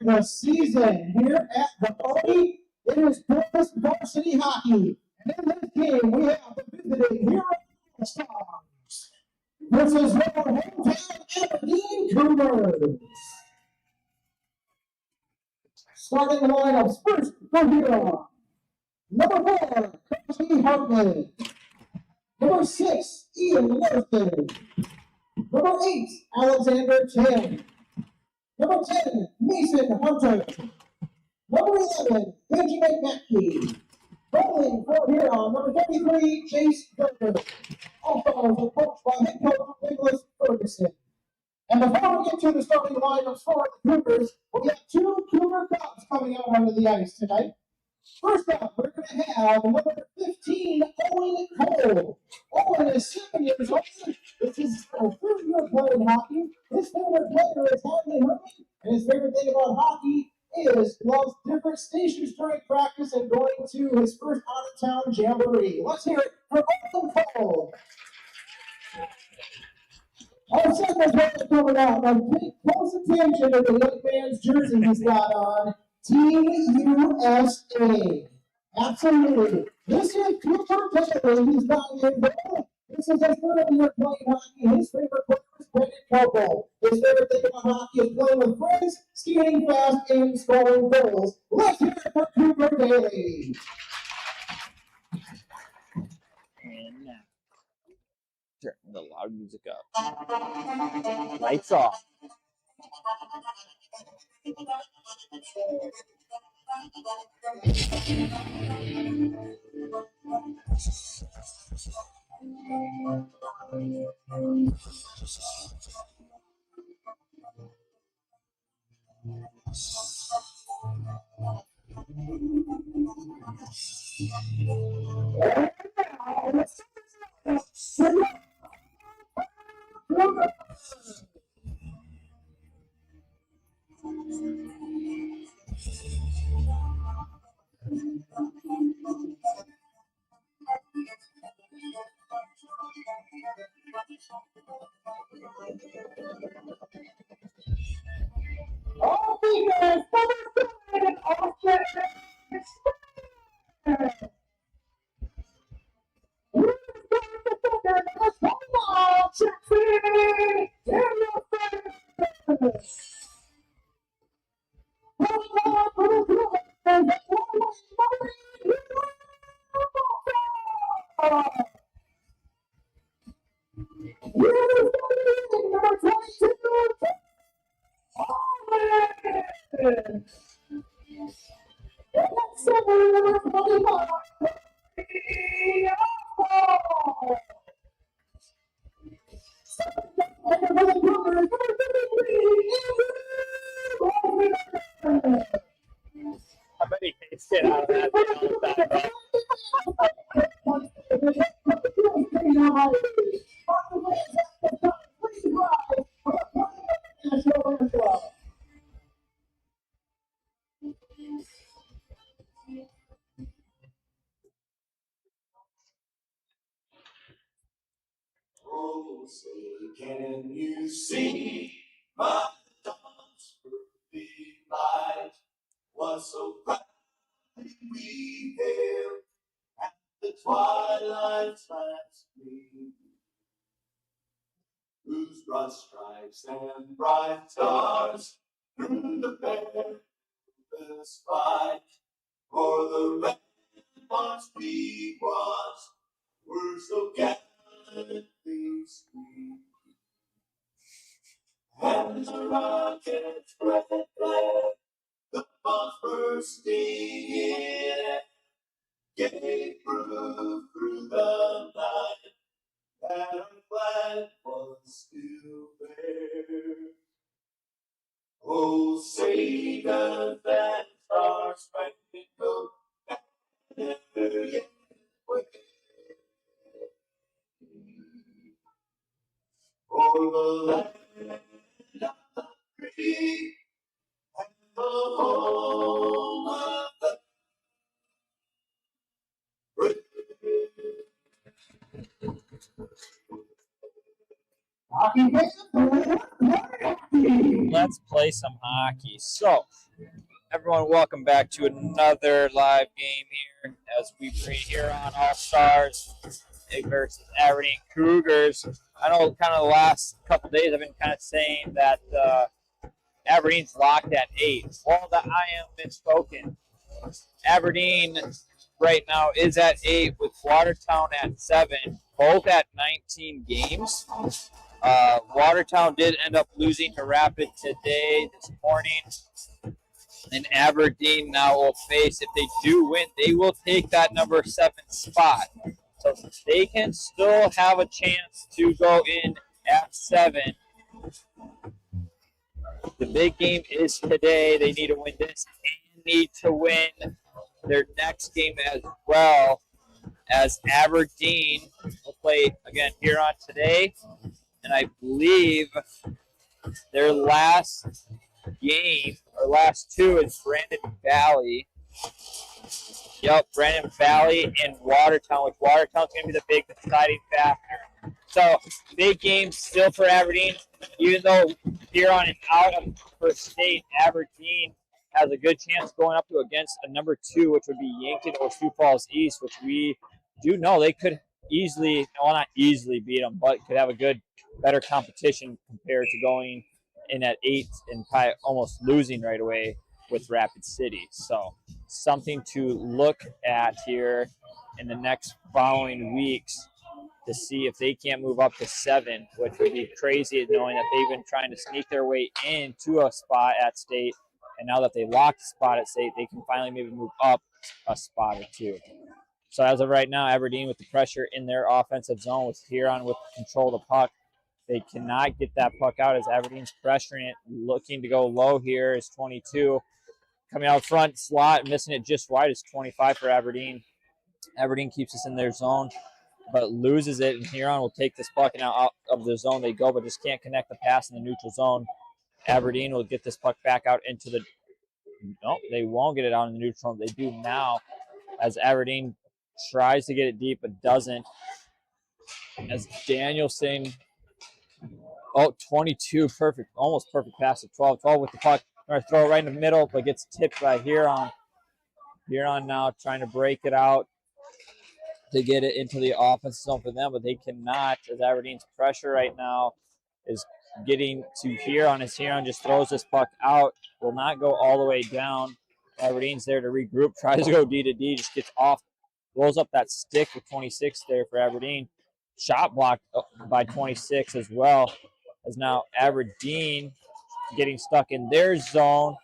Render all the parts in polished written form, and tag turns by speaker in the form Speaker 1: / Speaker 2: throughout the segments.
Speaker 1: The season here at the party, it is boys varsity hockey. And in this game, we have the visiting Huron All-Stars. versus your hometown Aberdeen Cougars. Starting the lineups first for Huron. Number 4, Kirsty Hartman. Number 6, Ian Murphy. Number 8, Alexander Chen. Number 10, Mason Hunter. Number 11, Benjamin Mackey. Bowling for Huron, number 33, Chase Berger. All-Stars are coached by head coach Nicholas Ferguson. And before we get to the starting lineups for the Cougars, we have 2 Cougar Cubs coming out onto the ice tonight. First up, we're going to have number 15, Owen Cole. Owen is 7 years old. This is his third year playing hockey. His favorite player is Hadley Herman, and his favorite thing about hockey is loves different stations during practice and going to his first out-of-town jamboree. Let's hear it for Owen Cole. Our second player coming out. Now pay close attention to the young man's jersey he's got on. Team USA. Absolutely. This is Cooper Taylor. He's 9 years old. This is his third year playing hockey. His favorite player is Brendan Coble. His favorite thing about hockey is playing with friends, skating fast, and scoring goals. Let's hear it for Cooper Daly.
Speaker 2: And now, turn the loud music up. Lights off.
Speaker 1: All defense, number 7, Austin.
Speaker 2: I bet he hates it out of that thing all the time.
Speaker 3: Oh, say, can you see my dawn's early light was so brightly we hailed at the twilight's last gleam, whose broad stripes and bright stars through the perilous fight for the red march we was were so gallantly sweet. And the rocket's red flare, the bombs bursting in it, gave proof through the night that our flag was still there. Oh, say does that star-spangled banner yet wave for the land of the free and the home of the brave.
Speaker 1: Hockey fans,
Speaker 2: Let's play some hockey. So, everyone, welcome back to another live game here as we bring Huron All-Stars versus Aberdeen Cougars. I know kind of the last couple days I've been kind of saying that Aberdeen's locked at 8. Well, that I am misspoken. Aberdeen right now is at 8 with Watertown at 7, both at 19 games. Watertown did end up losing to Rapid today, this morning. And Aberdeen now will face, if they do win, they will take that number 7 spot. So they can still have a chance to go in at 7. The big game is today. They need to win this and need to win their next game as well, as Aberdeen will play again Huron today. And I believe their last game, or last two, is Brandon Valley. Yep, Brandon Valley and Watertown, which Watertown's going to be the big deciding factor. So, big game still for Aberdeen. Even though Huron is out of first state, Aberdeen has a good chance going up to against a number 2, which would be Yankton or Sioux Falls East, which we do know they could easily, well, not easily beat them, but could have a good, better competition compared to going in at 8 and probably almost losing right away with Rapid City. So something to look at here in the next following weeks to see if they can't move up to 7, which would be crazy knowing that they've been trying to sneak their way into a spot at state. And now that they locked the spot at state, they can finally maybe move up a spot or 2. So as of right now, Aberdeen with the pressure in their offensive zone with Huron with control of the puck. They cannot get that puck out as Aberdeen's pressuring it. Looking to go low here is 22. Coming out front slot, missing it just wide is 25 for Aberdeen. Aberdeen keeps us in their zone, but loses it, and Huron will take this puck, and out of the zone they go, but just can't connect the pass in the neutral zone. Aberdeen will get this puck back out into the – nope, they won't get it out in the neutral zone. They do now as Aberdeen tries to get it deep but doesn't. As Danielson – 22, perfect, almost perfect pass to 12. 12 with the puck. Going to throw it right in the middle, but gets tipped by Huron. Huron now trying to break it out to get it into the offensive zone for them, but they cannot, as Aberdeen's pressure right now is getting to Huron, as Huron just throws this puck out, will not go all the way down. Aberdeen's there to regroup, tries to go D to D, just gets off, rolls up that stick with 26 there for Aberdeen. Shot blocked by 26 as well, as now Aberdeen getting stuck in their zone,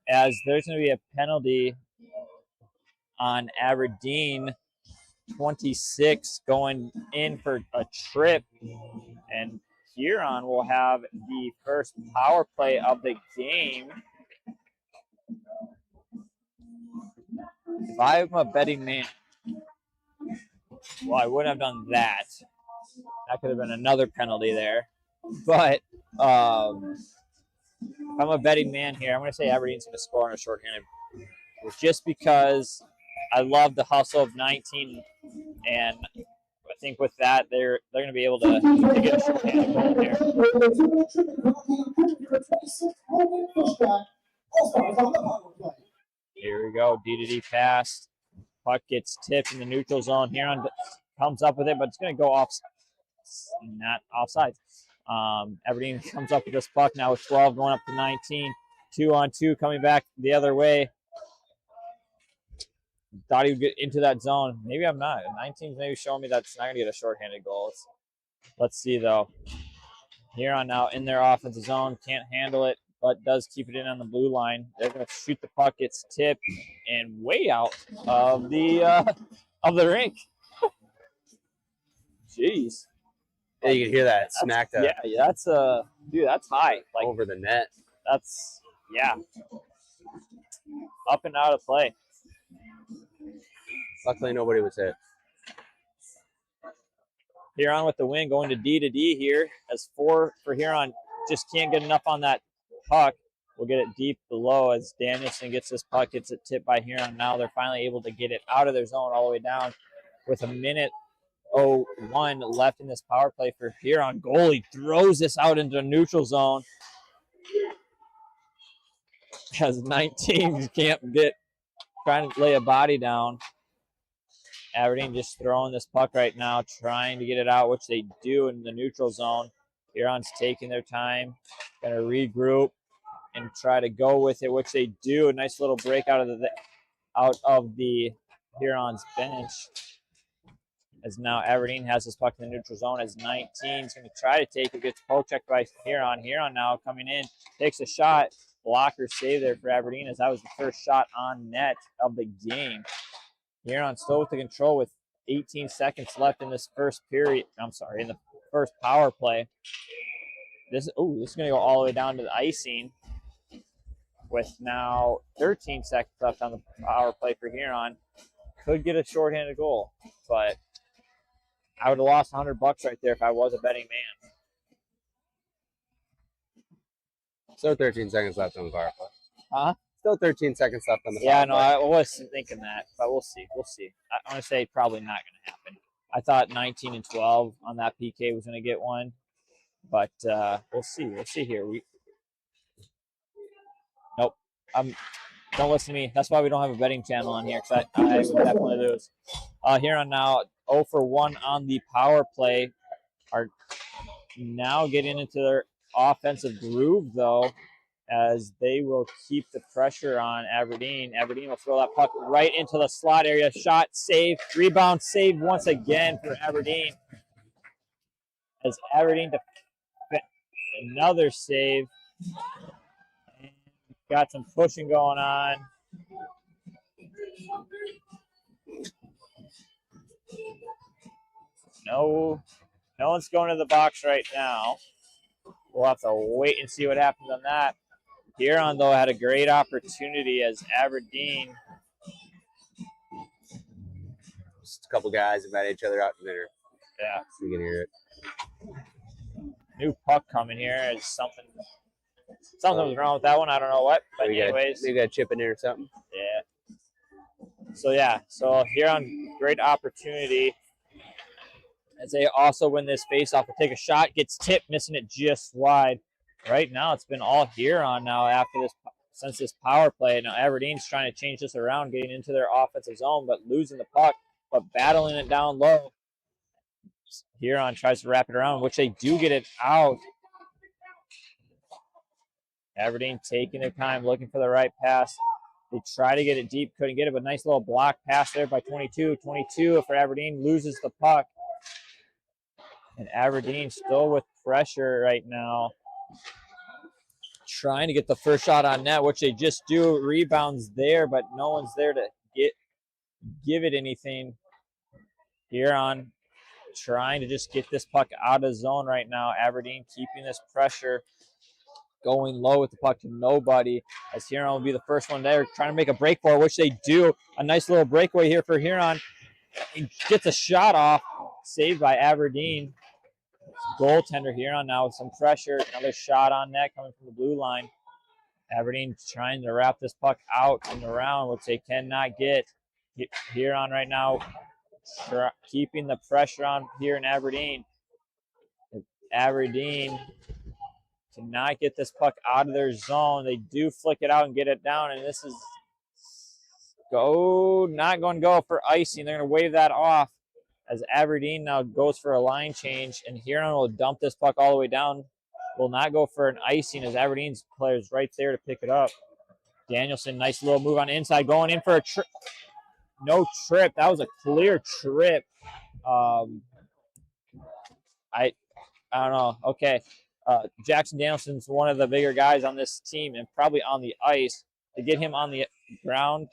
Speaker 2: as there's going to be a penalty on Aberdeen. 26 going in for a trip, and Huron will have the first power play of the game. If I'm a betting man, well, I wouldn't have done that. That could have been another penalty there. But if I'm a betting man here, I'm going to say Aberdeen's going to score on a shorthanded. Just because I love the hustle of 19, and I think with that, they're going to be able to get a shorthanded goal here. Here we go, D to D pass. Puck gets tipped in the neutral zone. Huron comes up with it, but it's going to go off, not offside. Aberdeen comes up with this puck now with 12 going up to 19. 2-on-2 coming back the other way. Thought he would get into that zone. Maybe I'm not. 19's maybe showing me that's not going to get a shorthanded goal. Let's see, though. Huron now in their offensive zone. Can't handle it, but does keep it in on the blue line. They're going to shoot the puck. It's tipped and way out of the rink. Jeez.
Speaker 4: Yeah, you can hear that smack that.
Speaker 2: Yeah, that's dude, that's high. Like
Speaker 4: over the net.
Speaker 2: That's up and out of play.
Speaker 4: Luckily, nobody was hit.
Speaker 2: Huron with the win, going to D here. As 4 for Huron, just can't get enough on that puck. We'll get it deep below as Danielson gets this puck, gets it tipped by Huron. Now they're finally able to get it out of their zone all the way down with a minute 01 left in this power play for Huron. Goalie throws this out into the neutral zone. As 19 can't get, trying to lay a body down. Aberdeen just throwing this puck right now, trying to get it out, which they do in the neutral zone. Huron's taking their time, going to regroup and try to go with it, which they do. A nice little break out of the Huron's bench. As now Aberdeen has this puck in the neutral zone as 19 is going to try to take it, gets poke checked by Huron. Huron now coming in, takes a shot. Blocker save there for Aberdeen as that was the first shot on net of the game. Huron still with the control with 18 seconds left in this first period. I'm sorry, in the first power play. This is going to go all the way down to the icing with now 13 seconds left on the power play for Huron. Could get a shorthanded goal, but I would have lost $100 right there if I was a betting man.
Speaker 4: Still 13 seconds left on the power play.
Speaker 2: Huh?
Speaker 4: Still 13 seconds left on the power
Speaker 2: Yeah,
Speaker 4: play.
Speaker 2: no, I was thinking that, but we'll see. We'll see. I'm going to say probably not going to happen. I thought 19 and 12 on that PK was going to get one, but we'll see. We'll see here. Nope. Don't listen to me. That's why we don't have a betting channel on here, because I would definitely lose. Huron now 0 for 1 on the power play. Are now getting into their offensive groove, though, as they will keep the pressure on Aberdeen. Aberdeen will throw that puck right into the slot area. Shot, save, rebound, save once again for Aberdeen. As Aberdeen another save. And got some pushing going on. No one's going to the box right now. We'll have to wait and see what happens on that. Huron, though, had a great opportunity as Aberdeen.
Speaker 4: Just a couple guys invited each other out to dinner.
Speaker 2: Yeah.
Speaker 4: You can hear it.
Speaker 2: New puck coming here is something was wrong with that one. I don't know what. But anyways.
Speaker 4: Maybe got a chip in there or something.
Speaker 2: Yeah. So Huron, great opportunity. As they also win this faceoff, will take a shot, gets tipped, missing it just wide. Right now, it's been all Huron now since this power play. Now Aberdeen's trying to change this around, getting into their offensive zone, but losing the puck, but battling it down low. Huron tries to wrap it around, which they do get it out. Aberdeen taking their time, looking for the right pass. They try to get it deep, couldn't get it, but nice little block pass there by 22. 22 for Aberdeen, loses the puck. And Aberdeen still with pressure right now. Trying to get the first shot on net, which they just do. Rebounds there, but no one's there to give it anything. Huron trying to just get this puck out of zone right now. Aberdeen keeping this pressure, going low with the puck to nobody. As Huron will be the first one there, trying to make a break for it, which they do. A nice little breakaway here for Huron. He gets a shot off, saved by Aberdeen. Goaltender Huron now with some pressure. Another shot on net coming from the blue line. Aberdeen trying to wrap this puck out and around, which they cannot get. Huron right now keeping the pressure on here in Aberdeen. Aberdeen cannot get this puck out of their zone. They do flick it out and get it down, and this is not going to go for icing. They're going to wave that off as Aberdeen now goes for a line change, and Huron will dump this puck all the way down. Will not go for an icing as Aberdeen's player's right there to pick it up. Danielson, nice little move on the inside, going in for a trip. No trip. That was a clear trip. I don't know. Okay. Jackson Danielson's one of the bigger guys on this team and probably on the ice. To get him on the ground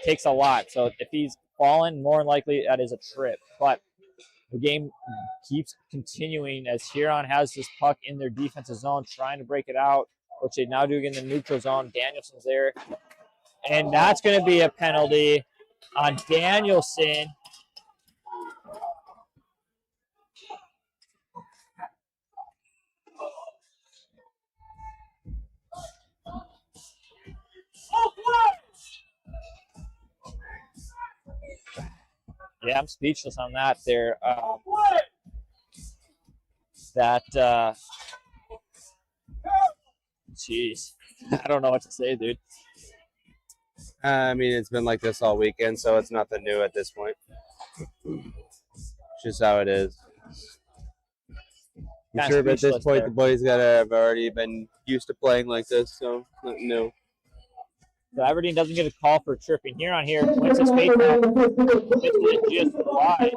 Speaker 2: takes a lot. So if he's fallen, more than likely that is a trip. But the game keeps continuing as Huron has this puck in their defensive zone, trying to break it out, which they now do in the neutral zone. Danielson's there. And that's going to be a penalty on Danielson. Yeah, I'm speechless on that there. Jeez. I don't know what to say, dude.
Speaker 4: I mean, it's been like this all weekend, so it's nothing new at this point. It's just how it is. I'm
Speaker 2: Kinda
Speaker 4: sure at this
Speaker 2: speechless
Speaker 4: point
Speaker 2: there.
Speaker 4: the boys gotta have already been used to playing like this, so nothing new.
Speaker 2: So Aberdeen doesn't get a call for tripping. Huron here wins his face off. Hits it just wide.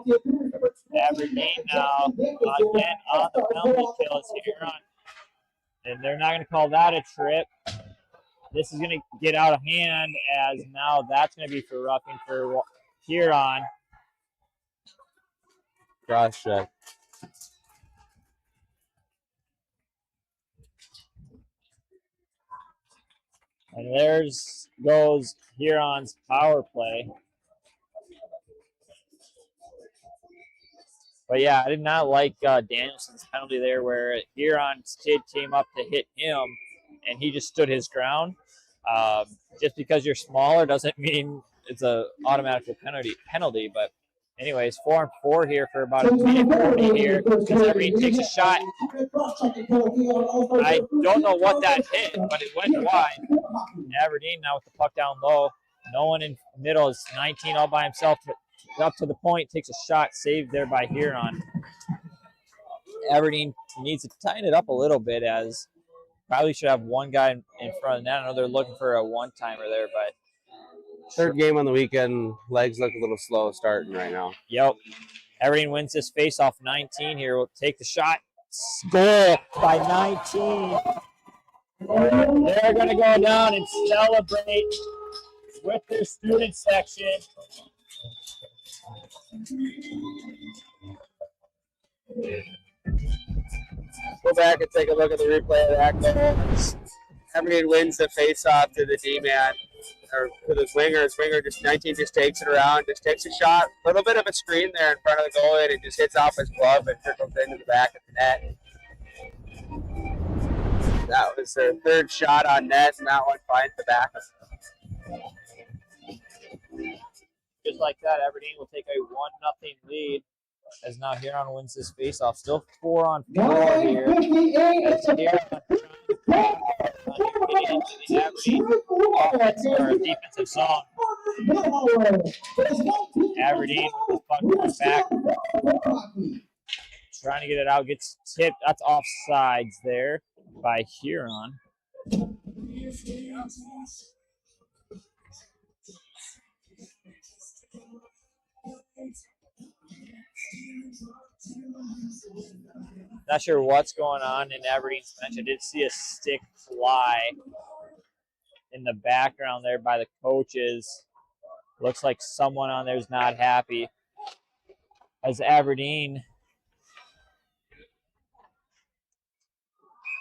Speaker 2: Aberdeen now again on the penalty kill is Huron. And they're not going to call that a trip. This is going to get out of hand as now that's going to be for roughing for Huron.
Speaker 4: Cross check.
Speaker 2: And there's goes Huron's power play. But yeah, I did not like Danielson's penalty there where Huron's kid came up to hit him and he just stood his ground. Just because you're smaller doesn't mean it's a automatic penalty. But anyways, 4-4 here for about a minute 40 here as Aberdeen takes a shot. I don't know what that hit, but it went wide. Aberdeen now with the puck down low. No one in middle is 19 all by himself. Up to the point, takes a shot, saved there by Huron. Aberdeen needs to tighten it up a little bit as probably should have one guy in front of the net. I know they're looking for a one-timer there, but
Speaker 4: Third game on the weekend, legs look a little slow starting right now.
Speaker 2: Yep. Aberdeen wins this face-off 19 here. We'll take the shot. Goal by 19. They're going to go down and celebrate with their student section.
Speaker 4: Go back and take a look at the replay of that goal. Aberdeen wins the face-off to the D-man, or to the swinger. Swinger just 19 just takes it around, just takes a shot. A little bit of a screen there in front of the goalie, and it just hits off his glove and trickles into the back of the net. That was their third shot on net, and that one finds the back.
Speaker 2: Just like that, Aberdeen will take a 1-0 lead as now Huron wins this face-off. Still 4-on-4 here. As Huron trying to get into the Aberdeen offense or defensive zone. Aberdeen with the puck going back. Trying to get it out, gets tipped. That's offsides there by Huron. Not sure what's going on in Aberdeen's bench. I did see a stick fly in the background there by the coaches. Looks like someone on there is not happy. As Aberdeen,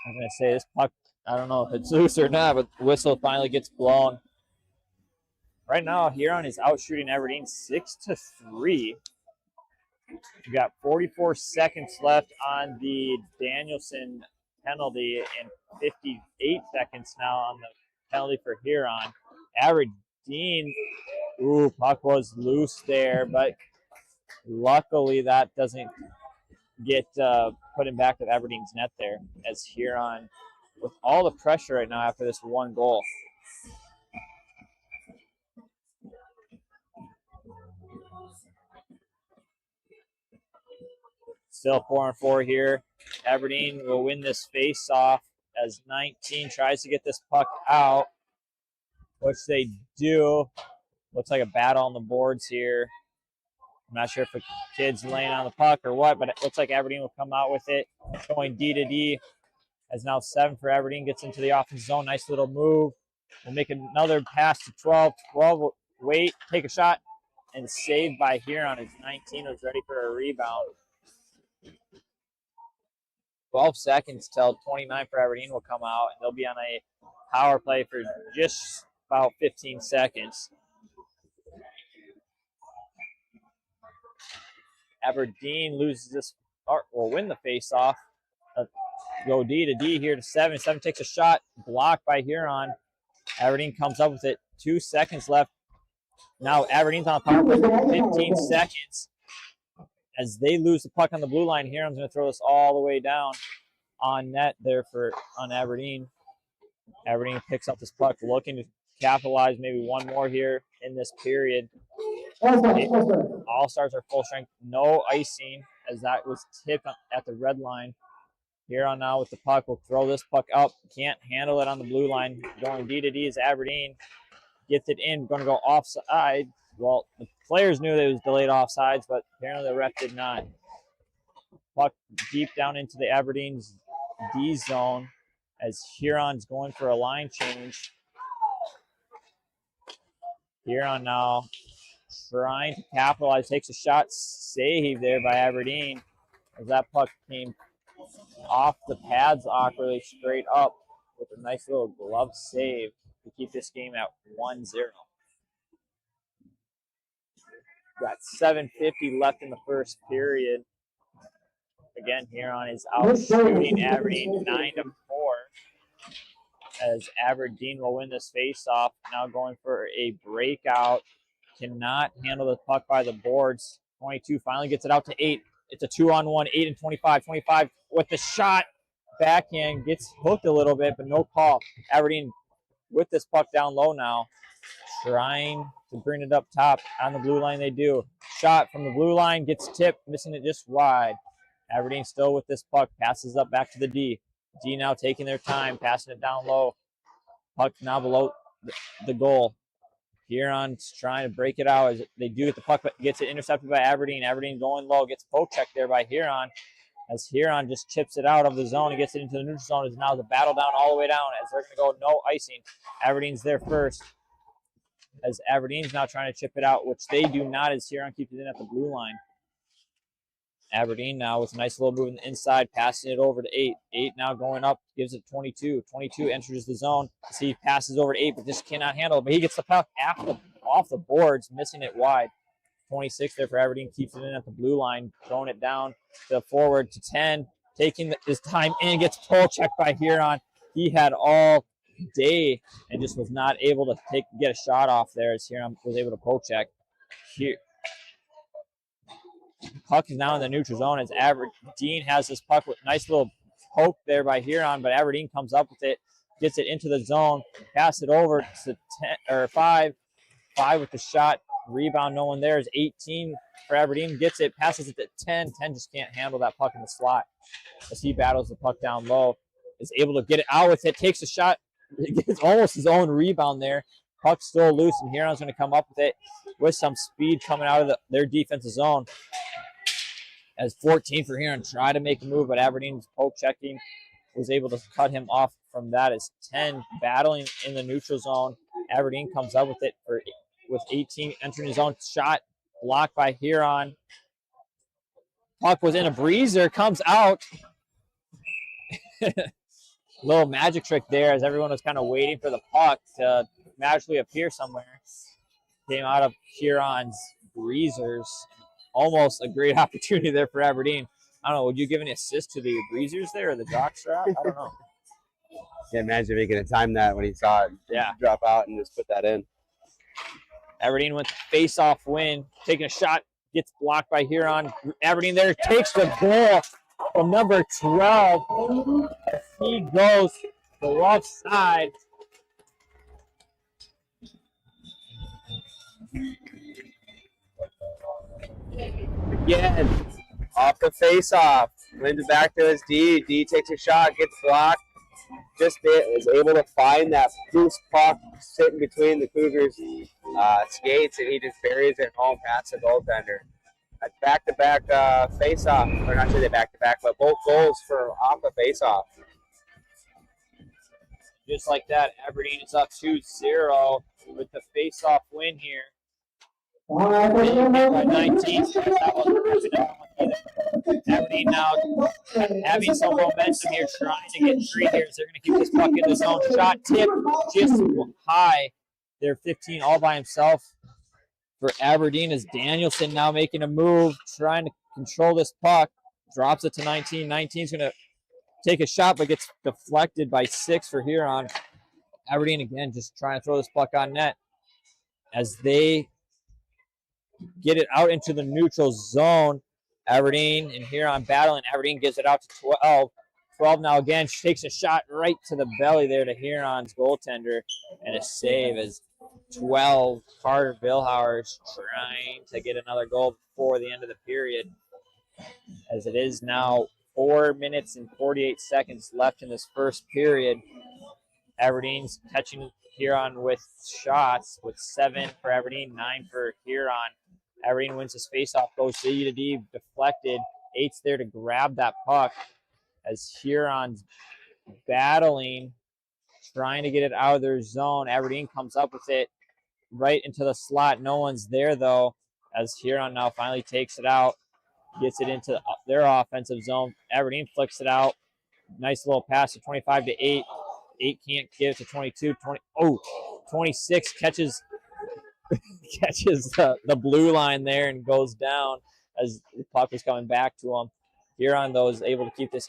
Speaker 2: I'm going to say this puck, I don't know if it's loose or not, but the whistle finally gets blown. Right now, Huron is out shooting Aberdeen 6-3. We've got 44 seconds left on the Danielson penalty and 58 seconds now on the penalty for Huron. Aberdeen, puck was loose there, but luckily that doesn't get put in back of Aberdeen's net there as Huron with all the pressure right now after this one goal. Still 4-on-4 here. Aberdeen will win this face-off as 19 tries to get this puck out, which they do. Looks like a battle on the boards here. I'm not sure if the kid's laying on the puck or what, but it looks like Aberdeen will come out with it. Going D to D as now 7 for Aberdeen gets into the offensive zone. Nice little move. We'll make another pass to 12. 12 will wait, take a shot, and saved by Huron as 19 was ready for a rebound. 12 seconds till 29 for Aberdeen will come out, and they'll be on a power play for just about 15 seconds. Aberdeen loses this, or will win the face-off. Go D to D here to 7. 7 takes a shot, blocked by Huron. Aberdeen comes up with it. 2 seconds left. Now Aberdeen's on a power play for 15 seconds. As they lose the puck on the blue line, Huron's going to throw this all the way down on net there on Aberdeen. Aberdeen picks up this puck, looking to capitalize maybe one more here in this period. All-Stars are full strength. No icing as that was tipped at the red line. Huron now with the puck. Will throw this puck up. Can't handle it on the blue line. Going D to D is Aberdeen. Gets it in. Going to go offside. Well, the players knew that it was delayed offsides, but apparently the ref did not. Puck deep down into the Aberdeen's D zone as Huron's going for a line change. Huron now trying to capitalize. Takes a shot. Save there by Aberdeen as that puck came off the pads awkwardly straight up with a nice little glove save to keep this game at 1-0. Got 7:50 left in the first period. Again, Huron is out shooting Aberdeen 9-4 as Aberdeen will win this faceoff. Now going for a breakout. Cannot handle the puck by the boards. 22 finally gets it out to 8. It's a 2-on-1, 8 and 25. 25 with the shot. Backhand gets hooked a little bit, but no call. Aberdeen with this puck down low now. Trying to bring it up top on the blue line. They do. Shot from the blue line. Gets tipped. Missing it just wide. Aberdeen still with this puck. Passes up back to the D. D now taking their time. Passing it down low. Puck now below the goal. Huron's trying to break it out as they do get the puck, but gets it intercepted by Aberdeen. Aberdeen going low, gets poke checked there by Huron as Huron just chips it out of the zone and gets it into the neutral zone. As now the battle down all the way down as they're going to go no icing. Aberdeen's there first as Aberdeen's now trying to chip it out, which they do not as Huron keeps it in at the blue line. Aberdeen now with a nice little move in the inside, passing it over to 8. 8 now going up, gives it 22. 22 enters the zone. So he passes over to 8, but just cannot handle it. But he gets the puck off the boards, missing it wide. 26 there for Aberdeen, keeps it in at the blue line, throwing it down to the forward to 10, taking his time in, gets pull checked by Huron. He had all day and just was not able to get a shot off there as Huron was able to pull check. Here. Puck is now in the neutral zone as Aberdeen has this puck with nice little poke there by Huron, but Aberdeen comes up with it, gets it into the zone, pass it over to 10 or 5. 5 with the shot, rebound, no one there is 18 for Aberdeen, gets it, passes it to 10. 10 just can't handle that puck in the slot as he battles the puck down low, is able to get it out with it, takes a shot, gets almost his own rebound there. Puck's still loose, and Huron's going to come up with it with some speed coming out of their defensive zone. As 14 for Huron, try to make a move, but Aberdeen's poke checking was able to cut him off from that. As 10 battling in the neutral zone, Aberdeen comes up with it with 18 entering his own shot, blocked by Huron. Puck was in a breezer, comes out. Little magic trick there as everyone was kind of waiting for the puck to magically appear somewhere. Came out of Huron's breezers. Almost a great opportunity there for Aberdeen. I don't know, would you give an assist to the breezers there or the jockstrap? I don't know.
Speaker 4: Can't imagine making a time that when he saw it drop out and just put that in.
Speaker 2: Aberdeen with face-off win, taking a shot, gets blocked by Huron. Aberdeen there takes the goal from number 12. He goes to the left side.
Speaker 4: Again, off the face-off. Wins it back to his D. D takes a shot, gets blocked. Just is able to find that loose puck sitting between the Cougars' skates, and he just buries it home past the goaltender. Back-to-back face-off, or not say back-to-back, but both goals for off the face-off.
Speaker 2: Just like that, Aberdeen is up 2-0 with the face-off win here. 19. Aberdeen now having some momentum here, trying to get 3 here. So they're going to keep this puck in the zone. Shot tip just high. They're 15 all by himself for Aberdeen as Danielson now making a move, trying to control this puck. Drops it to 19. 19's going to take a shot, but gets deflected by 6 for Huron. Aberdeen again just trying to throw this puck on net as they get it out into the neutral zone. Aberdeen and Huron battling. Aberdeen gives it out to 12. 12 now again. She takes a shot right to the belly there to Huron's goaltender, and a save as 12. Carter Billhauer is trying to get another goal before the end of the period, as it is now 4 minutes and 48 seconds left in this first period. Aberdeen's catching Huron with shots, with 7 for Aberdeen, 9 for Huron. Aberdeen wins his faceoff, goes D to D, deflected. 8's there to grab that puck as Huron's battling, trying to get it out of their zone. Aberdeen comes up with it right into the slot. No one's there, though, as Huron now finally takes it out, gets it into their offensive zone. Aberdeen flicks it out. Nice little pass to 25 to 8. 8 can't give to 22. 26 catches the blue line there and goes down as the puck was coming back to him. Huron, though, is able to keep this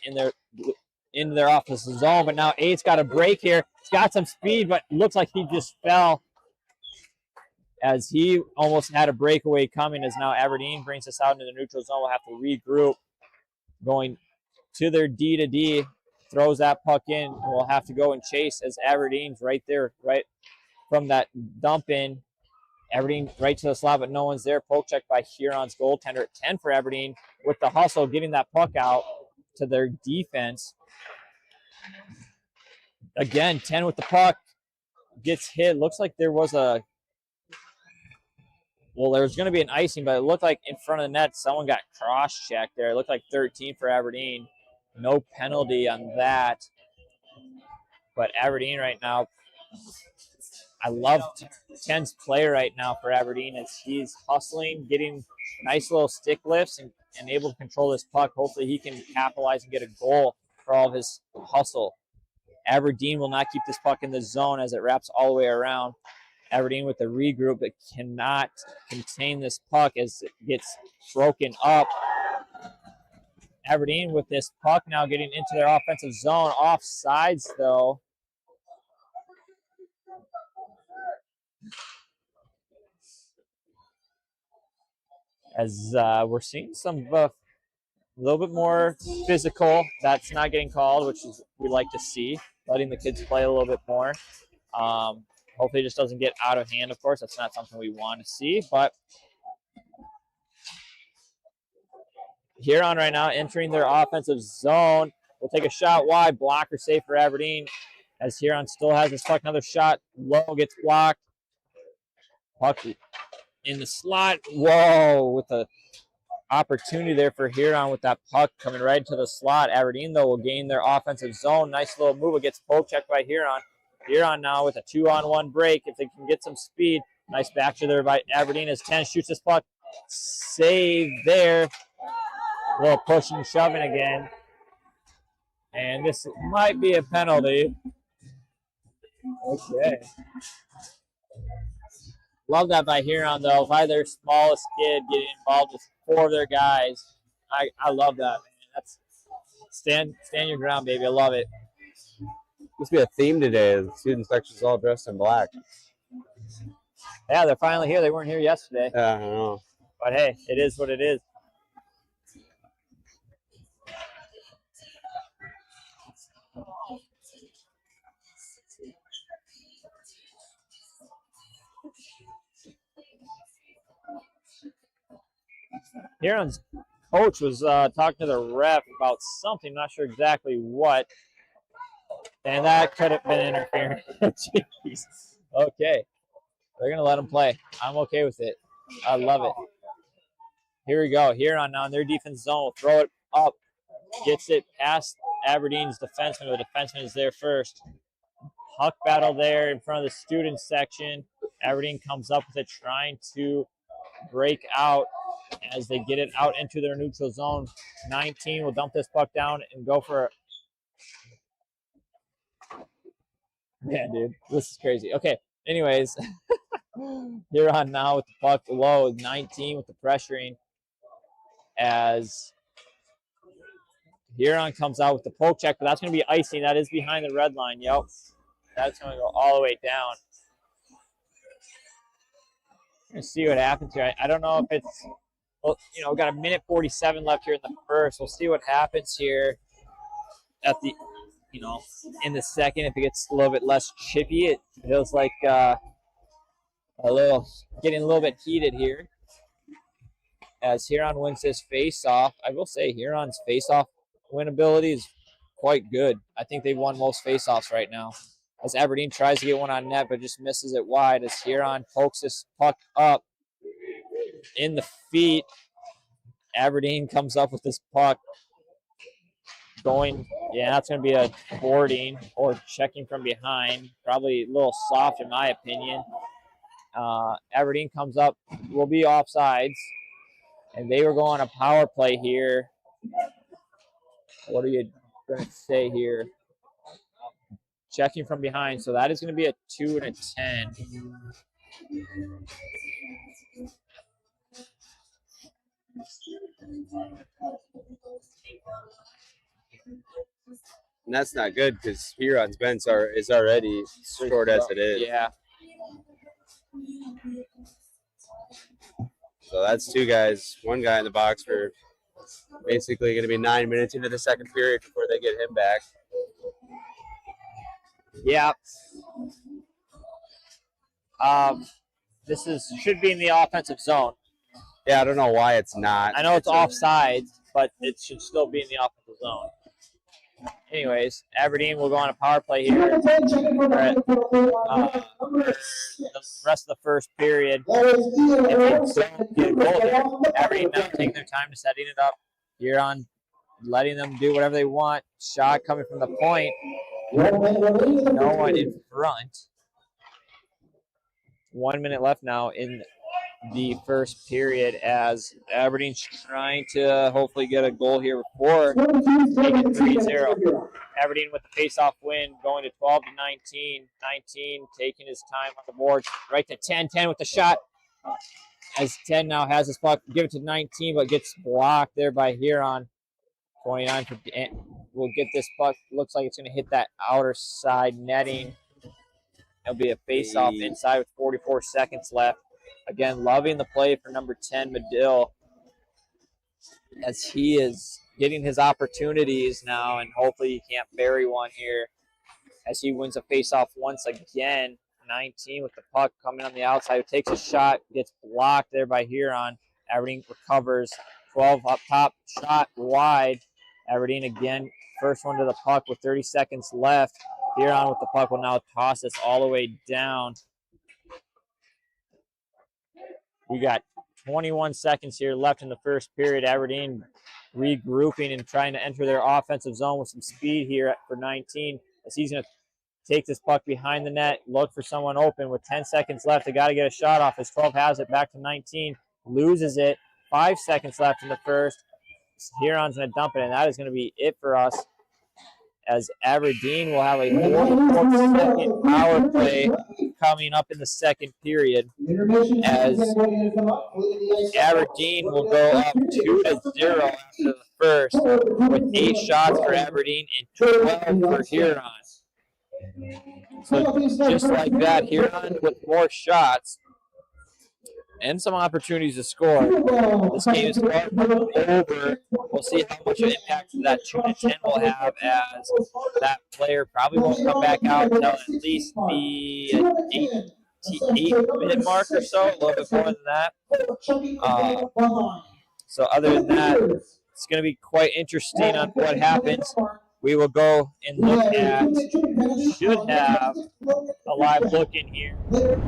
Speaker 2: in their offensive zone, but now 8's got a break here. He's got some speed, but looks like he just fell as he almost had a breakaway coming, as now Aberdeen brings us out into the neutral zone. We'll have to regroup. Going to their D to D, throws that puck in, and we'll have to go and chase as Aberdeen's right there, right from that dump in. Aberdeen right to the slot, but no one's there. Poke check by Huron's goaltender at 10 for Aberdeen with the hustle, getting that puck out to their defense. Again, 10 with the puck, gets hit. Looks like there was there was going to be an icing, but it looked like in front of the net, someone got cross-checked there. It looked like 13 for Aberdeen. No penalty on that. But Aberdeen right now, I love 10's play right now for Aberdeen as he's hustling, getting nice little stick lifts and able to control this puck. Hopefully he can capitalize and get a goal for all of his hustle. Aberdeen will not keep this puck in the zone as it wraps all the way around. Aberdeen with the regroup but cannot contain this puck as it gets broken up. Aberdeen with this puck now getting into their offensive zone. Offsides, though. As we're seeing some a little bit more physical. That's not getting called, which is we like to see, letting the kids play a little bit more. Hopefully it just doesn't get out of hand, of course. That's not something we want to see. But Huron right now entering their offensive zone. We'll take a shot wide. Blocker save for Aberdeen as Huron still has his puck. Another shot. Low gets blocked. Puck in the slot. Whoa, with the opportunity there for Huron with that puck coming right into the slot. Aberdeen, though, will gain their offensive zone. Nice little move. It gets poke checked by Huron. Huron now with a 2-on-1 break. If they can get some speed. Nice back to there by Aberdeen as 10 shoots this puck. Save there. A little pushing and shoving again. And this might be a penalty. Okay. Love that by Huron, though. By their smallest kid getting involved with 4 of their guys. I love that, man. That's stand your ground, baby. I love it.
Speaker 4: Must be a theme today. The student section's all dressed in black.
Speaker 2: Yeah, they're finally here. They weren't here yesterday.
Speaker 4: Yeah, I know.
Speaker 2: But hey, it is what it is. Huron's coach was talking to the ref about something, not sure exactly what, and that could have been interference. Jeez. Okay, they're going to let him play. I'm okay with it. I love it. Here we go. Huron now in their defense zone. Will throw it up. Gets it past Aberdeen's defenseman. The defenseman is there first. Puck battle there in front of the student section. Aberdeen comes up with it, trying to break out as they get it out into their neutral zone. 19 will dump this puck down and go for it. Man, dude, this is crazy. Okay, anyways, Huron now with the puck low. 19 with the pressuring as Huron comes out with the poke check, but that's going to be icing. That is behind the red line. Yep, that's going to go all the way down. We're going to see what happens here. I don't know if it's, well, we've got a minute 47 left here in the first. We'll see what happens here at the, in the second, if it gets a little bit less chippy, it feels like getting a little bit heated here. As Huron wins this face-off, I will say Huron's face-off win ability is quite good. I think they've won most face-offs right now. As Aberdeen tries to get one on net, but just misses it wide. As Huron pokes this puck up in the feet, Aberdeen comes up with this puck going. Yeah, that's going to be a boarding or checking from behind. Probably a little soft in my opinion. Aberdeen comes up, will be offsides, and they were going a power play here. What are you going to say here? Checking from behind, so that is going to be a 2 and a 10.
Speaker 4: And that's not good because Huron's bench is already short as it is.
Speaker 2: Yeah.
Speaker 4: So that's two guys, one guy in the box for basically going to be 9 minutes into the second period before they get him back.
Speaker 2: Yeah. This should be in the offensive zone.
Speaker 4: Yeah, I don't know why it's not.
Speaker 2: I know it's offsides, but it should still be in the offensive zone. Anyways, Aberdeen will go on a power play here. The rest of the first period. If they don't get a goal there, Aberdeen now taking their time to setting it up. Huron letting them do whatever they want. Shot coming from the point. No one in front. 1 minute left now in the first period as Aberdeen's trying to hopefully get a goal here before taking 3-0. Aberdeen with the face-off win going to 12 to 19. 19 taking his time on the board. Right to 10. 10 with the shot. As 10 now has his puck. Give it to 19, but gets blocked there by Huron. 29 will get this puck. Looks like it's going to hit that outer side netting. It'll be a face-off inside with 44 seconds left. Again, loving the play for number 10, Medill, as he is getting his opportunities now, and hopefully he can't bury one here as he wins a face-off once again. 19 with the puck coming on the outside. Takes a shot, gets blocked there by Huron. Aberdeen recovers. 12 up top, shot wide. Aberdeen again, first one to the puck with 30 seconds left. Huron with the puck will now toss this all the way down. We got 21 seconds here left in the first period. Aberdeen regrouping and trying to enter their offensive zone with some speed here for 19. As he's going to take this puck behind the net, look for someone open with 10 seconds left. They got to get a shot off as 12 has it back to 19. Loses it. 5 seconds left in the first. Huron's going to dump it, and that is going to be it for us. As Aberdeen will have a 44-second power play coming up in the second period, as Aberdeen will go up 2-0 after the first, with 8 shots for Aberdeen and 12 for Huron. So just like that, Huron with more shots and some opportunities to score. This game is far from over. We'll see how much impact that 2-10 will have, as that player probably won't come back out until at least the 8-minute mark or so, a little bit more than that. So other than that, it's going to be quite interesting on what happens. We will go and look at, should have a live look in here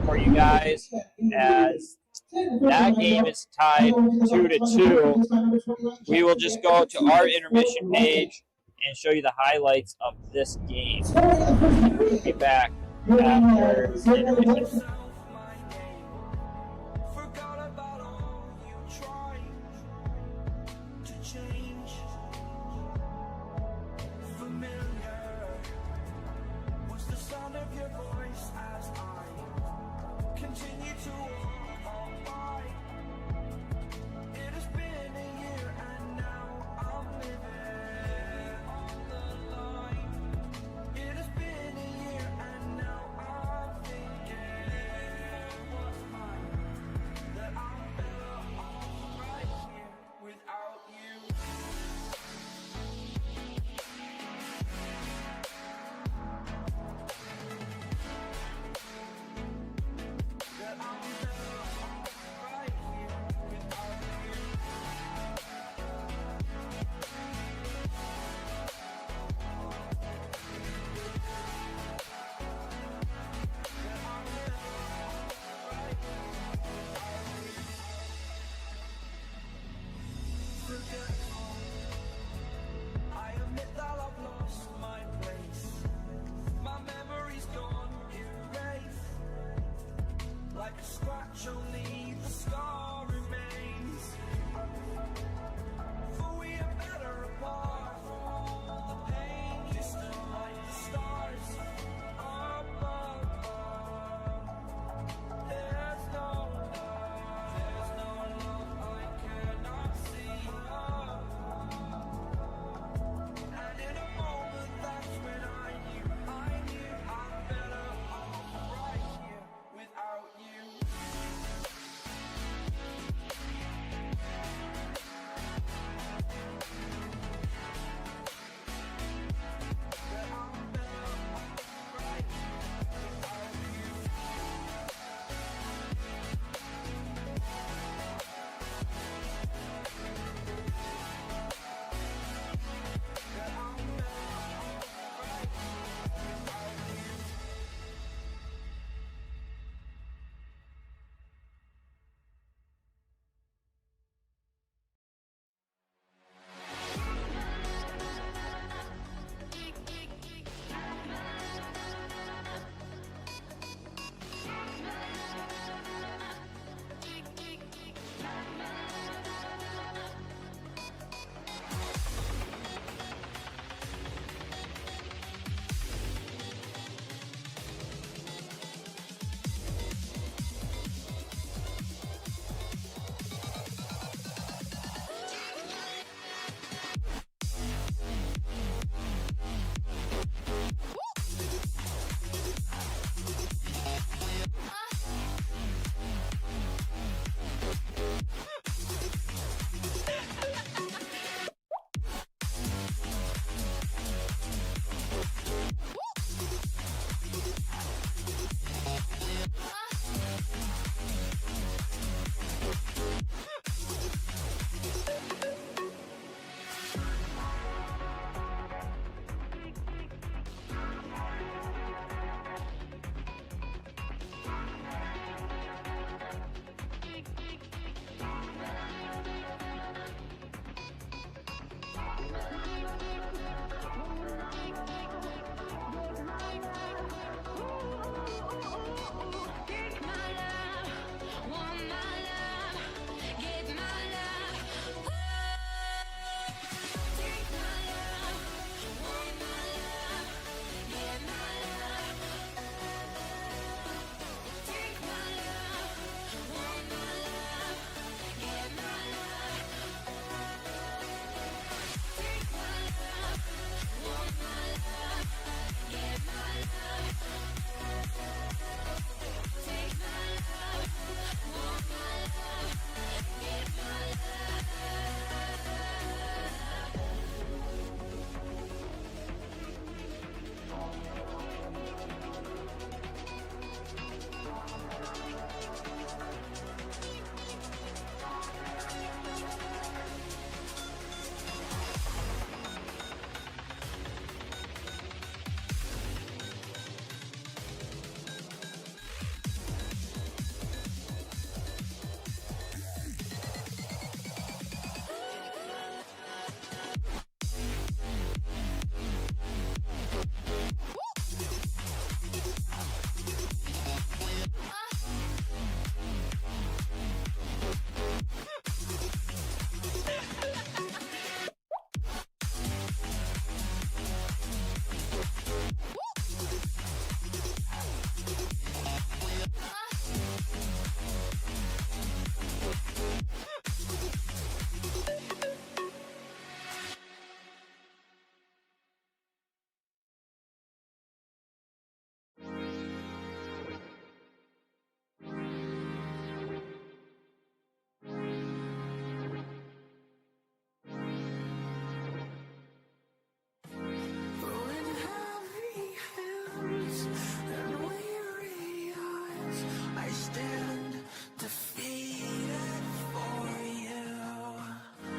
Speaker 2: for you guys, as that game is tied 2-2. We will just go to our intermission page and show you the highlights of this game. We'll be back after intermission.
Speaker 5: When heavy hands and weary eyes, I stand defeated for you.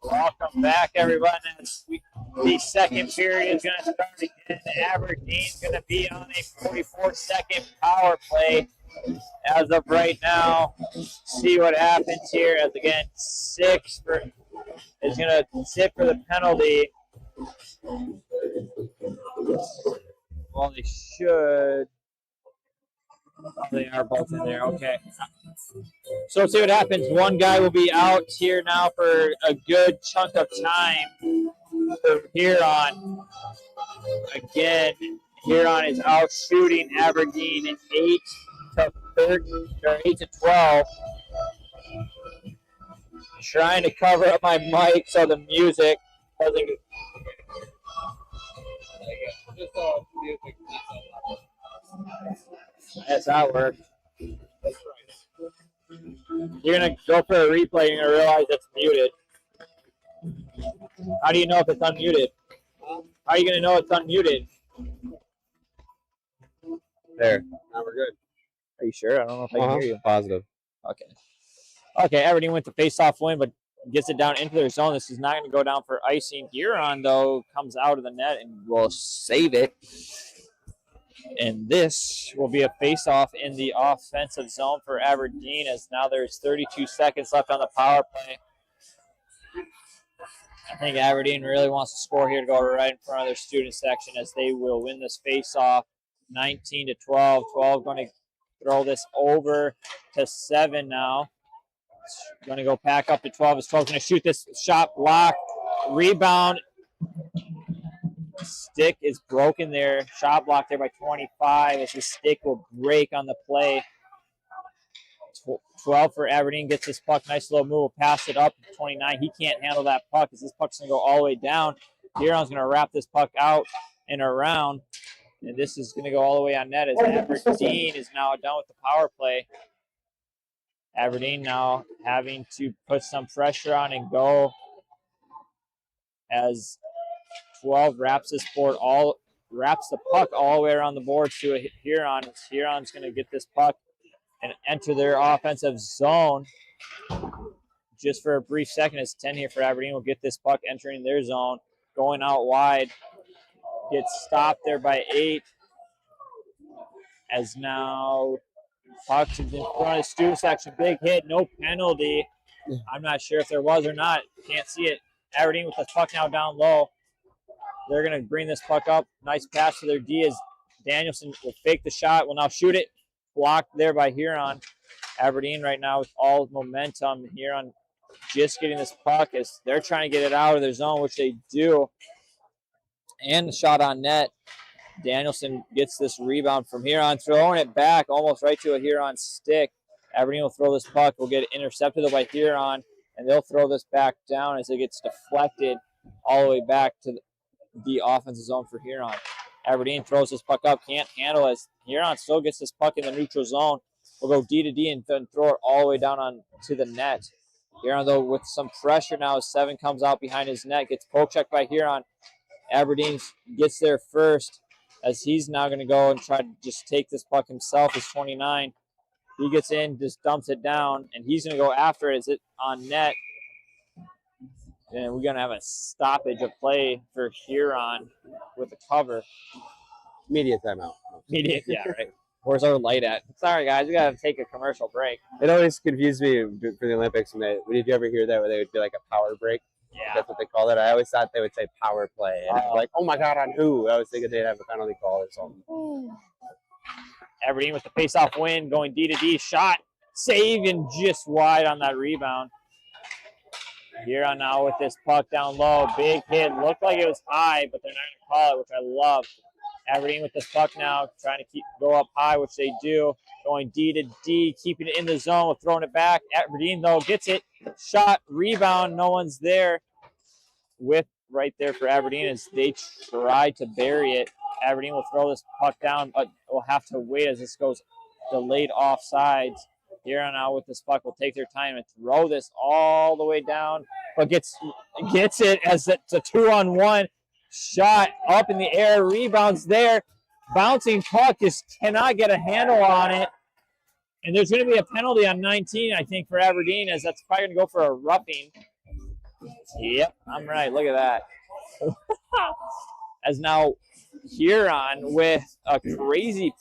Speaker 2: Welcome back, everyone. The second period is going to start again. Aberdeen's going to be on a 44-second power play as of right now. See what happens here. As again, 6 is going to sit for the penalty. Well, they should. Oh, they are both in there. Okay. So let's see what happens. One guy will be out here now for a good chunk of time for Huron. Again, Huron is out shooting Aberdeen 8 to 13 or 8 to 12. Trying to cover up my mic so the music doesn't. That's how it works. You're going to go for a replay, you're going to realize it's muted. How do you know if it's unmuted? How are you going to know it's unmuted?
Speaker 4: There. Now we're good.
Speaker 2: Are you sure? I don't know if I can hear you.
Speaker 4: Positive.
Speaker 2: Okay. Okay, Aberdeen went to face-off win, but gets it down into their zone. This is not going to go down for icing. Huron, though, comes out of the net and will save it. And this will be a face-off in the offensive zone for Aberdeen, as now there's 32 seconds left on the power play. I think Aberdeen really wants to score here to go right in front of their student section, as they will win this face-off 19 to 12. 12 going to throw this over to 7 now. Going to go back up to 12. As 12 going to shoot this shot, block, rebound. Stick is broken there. Shot block there by 25 as the stick will break on the play. 12 for Aberdeen gets this puck. Nice little move. Will pass it up to 29. He can't handle that puck as this puck's going to go all the way down. Huron's going to wrap this puck out and around. And this is going to go all the way on net as Aberdeen is now done with the power play. Aberdeen now having to put some pressure on and go as 12 wraps the puck all the way around the board to a Huron. Huron's going to get this puck and enter their offensive zone just for a brief second. As 10 here for Aberdeen will get this puck entering their zone, going out wide. Gets stopped there by 8. As now puck is in front of the student section. Big hit, no penalty. I'm not sure if there was or not. Can't see it. Aberdeen with the puck now down low. They're going to bring this puck up. Nice pass to their D as Danielson will fake the shot. Will now shoot it. Blocked there by Huron. Aberdeen right now with all momentum. Huron just getting this puck as they're trying to get it out of their zone, which they do. And the shot on net. Danielson gets this rebound from Huron, throwing it back almost right to a Huron stick. Aberdeen will throw this puck. Will get it intercepted by Huron, and they'll throw this back down as it gets deflected all the way back to the offensive zone for Huron. Aberdeen throws this puck up, can't handle it. As Huron still gets this puck in the neutral zone. We'll go D to D and then throw it all the way down on to the net. Huron, though, with some pressure now, as 7 comes out behind his net, gets poke checked by Huron. Aberdeen gets there first, as he's now going to go and try to just take this puck himself as 29. He gets in, just dumps it down, and he's going to go after it as it on net. And we're going to have a stoppage of play for Huron with a cover.
Speaker 4: Media timeout.
Speaker 2: Media, yeah, right. Where's our light at? Sorry, guys, we got to take a commercial break.
Speaker 4: It always confused me for the Olympics. Did you ever hear that where they would do like a power break?
Speaker 2: Yeah.
Speaker 4: That's what they call it. I always thought they would say power play. And I was like, oh my God, on who? I was thinking they'd have a penalty call or something.
Speaker 2: Aberdeen with the face-off win, going D to D. Shot, save, and just wide on that rebound. Huron now with this puck down low. Big hit. Looked like it was high, but they're not going to call it, which I love. Aberdeen with this puck now, trying to go up high, which they do. Going D to D, keeping it in the zone, throwing it back. Aberdeen, though, gets it. Shot, rebound, no one's there. With right there for Aberdeen as they try to bury it. Aberdeen will throw this puck down, but will have to wait as this goes delayed offsides. Huron now with this puck will take their time and throw this all the way down, but gets it as it's a 2-on-1 shot up in the air, rebounds there. Bouncing puck just cannot get a handle on it. And there's going to be a penalty on 19, I think, for Aberdeen, as that's probably going to go for a roughing. Yep, I'm right. Look at that. As now Huron with a crazy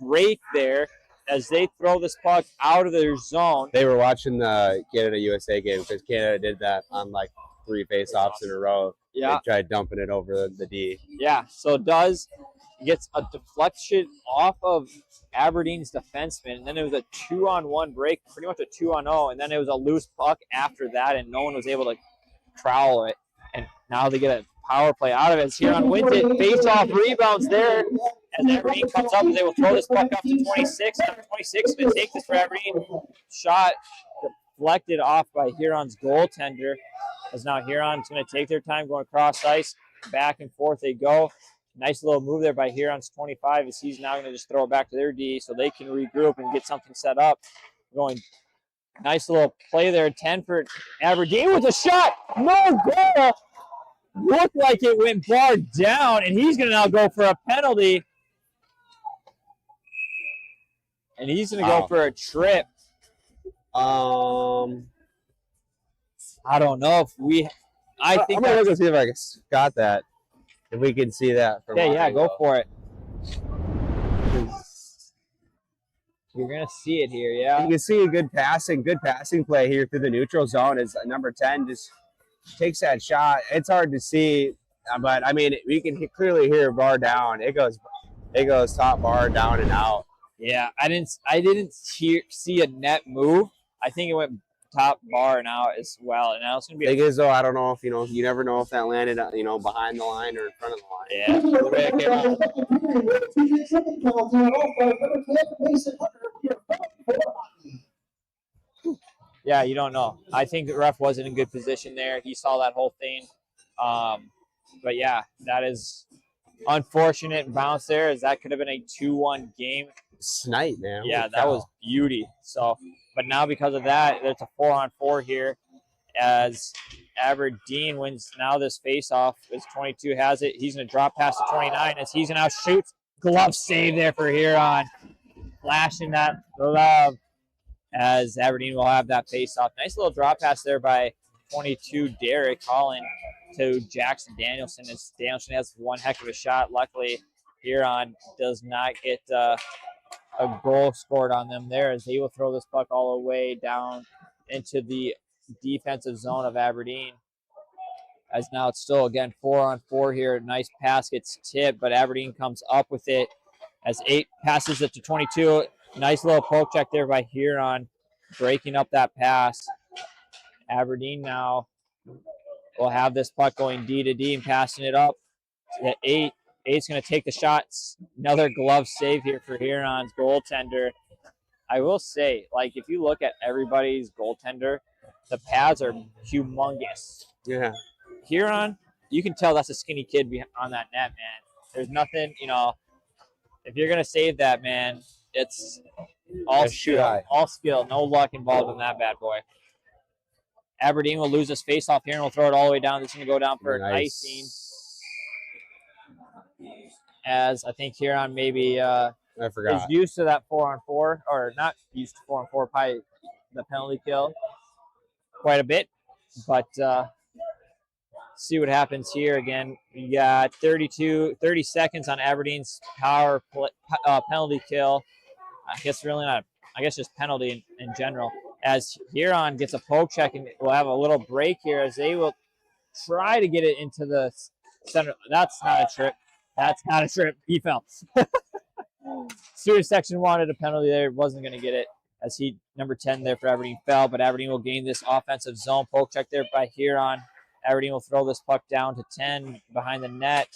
Speaker 2: break there as they throw this puck out of their zone.
Speaker 4: They were watching the Canada-USA game because Canada did that on like 3 face-offs in a row.
Speaker 2: Yeah.
Speaker 4: They tried dumping it over the D.
Speaker 2: Yeah, so it gets a deflection off of Aberdeen's defenseman, and then it was a 2-on-1 break, pretty much a 2-on-0, and then it was a loose puck after that, and no one was able to trowel it. And now they get a power play out of it. As Huron wins it, face-off rebounds there. As Aberdeen comes up, they will throw this puck up to 26. Number 26 is going to take this for Aberdeen. Shot deflected off by Huron's goaltender. As now Huron's going to take their time going across ice. Back and forth they go. Nice little move there by Huron's 25 as he's now going to just throw it back to their D so they can regroup and get something set up. Going nice little play there. 10 for Aberdeen with a shot. No goal. Looked like it went bar down, and he's going to now go for a penalty. And he's going to go for a trip. I don't know if we. I think
Speaker 4: I'm gonna look and see if I got that. If we can see that from
Speaker 2: yeah, go for it. You're gonna see it here, yeah.
Speaker 4: You can see a good passing play here through the neutral zone as number 10 just takes that shot. It's hard to see, but I mean we can clearly hear bar down. It goes top bar down and out.
Speaker 2: Yeah, I didn't see a net move. I think it went top bar and out as well. And now it's gonna be.
Speaker 4: Thing is though, I don't know if you never know if that landed behind the line or in front of the line.
Speaker 2: Yeah, the way it came out. Yeah, you don't know. I think the ref wasn't in good position there. He saw that whole thing. But yeah, that is unfortunate bounce there, as that could have been a 2-1 game.
Speaker 4: Snipe, man.
Speaker 2: Yeah, that was beauty. So, but now because of that, it's a 4-on-4 here as Aberdeen wins now this face-off. As 22 has it, he's going to drop past the 29 as he's going to now shoot. Glove save there for Huron. Flashing that glove as Aberdeen will have that face-off. Nice little drop pass there by 22 Derek Holland to Jackson Danielson. As Danielson has one heck of a shot. Luckily, Huron does not get a goal scored on them there, as they will throw this puck all the way down into the defensive zone of Aberdeen. As now it's still, again, 4-on-4 here. Nice pass gets tipped, but Aberdeen comes up with it as 8 passes it to 22. Nice little poke check there by Huron, breaking up that pass. Aberdeen now will have this puck going D to D and passing it up to 8. 8's going to take the shots. Another glove save here for Huron's goaltender. I will say, if you look at everybody's goaltender, the pads are humongous.
Speaker 4: Yeah.
Speaker 2: Huron, you can tell that's a skinny kid on that net, man. There's nothing, if you're going to save that, man, it's all skill, no luck involved in that bad boy. Aberdeen will lose this face-off here and will throw it all the way down. This is going to go down for an icing. As I think Huron maybe
Speaker 4: I forgot.
Speaker 2: is used to that 4-on-4, or not used to 4-on-4, probably the penalty kill quite a bit. But see what happens here. Again, we got 30 seconds on Aberdeen's penalty kill. I guess really not. I guess just penalty in general. As Huron gets a poke check, and we'll have a little break here as they will try to get it into the center. That's not a trip. That's not a trip. He fell. Student section wanted a penalty there. Wasn't going to get it as number 10 there for Aberdeen fell, but Aberdeen will gain this offensive zone. Poke check there by Huron. Aberdeen will throw this puck down to 10 behind the net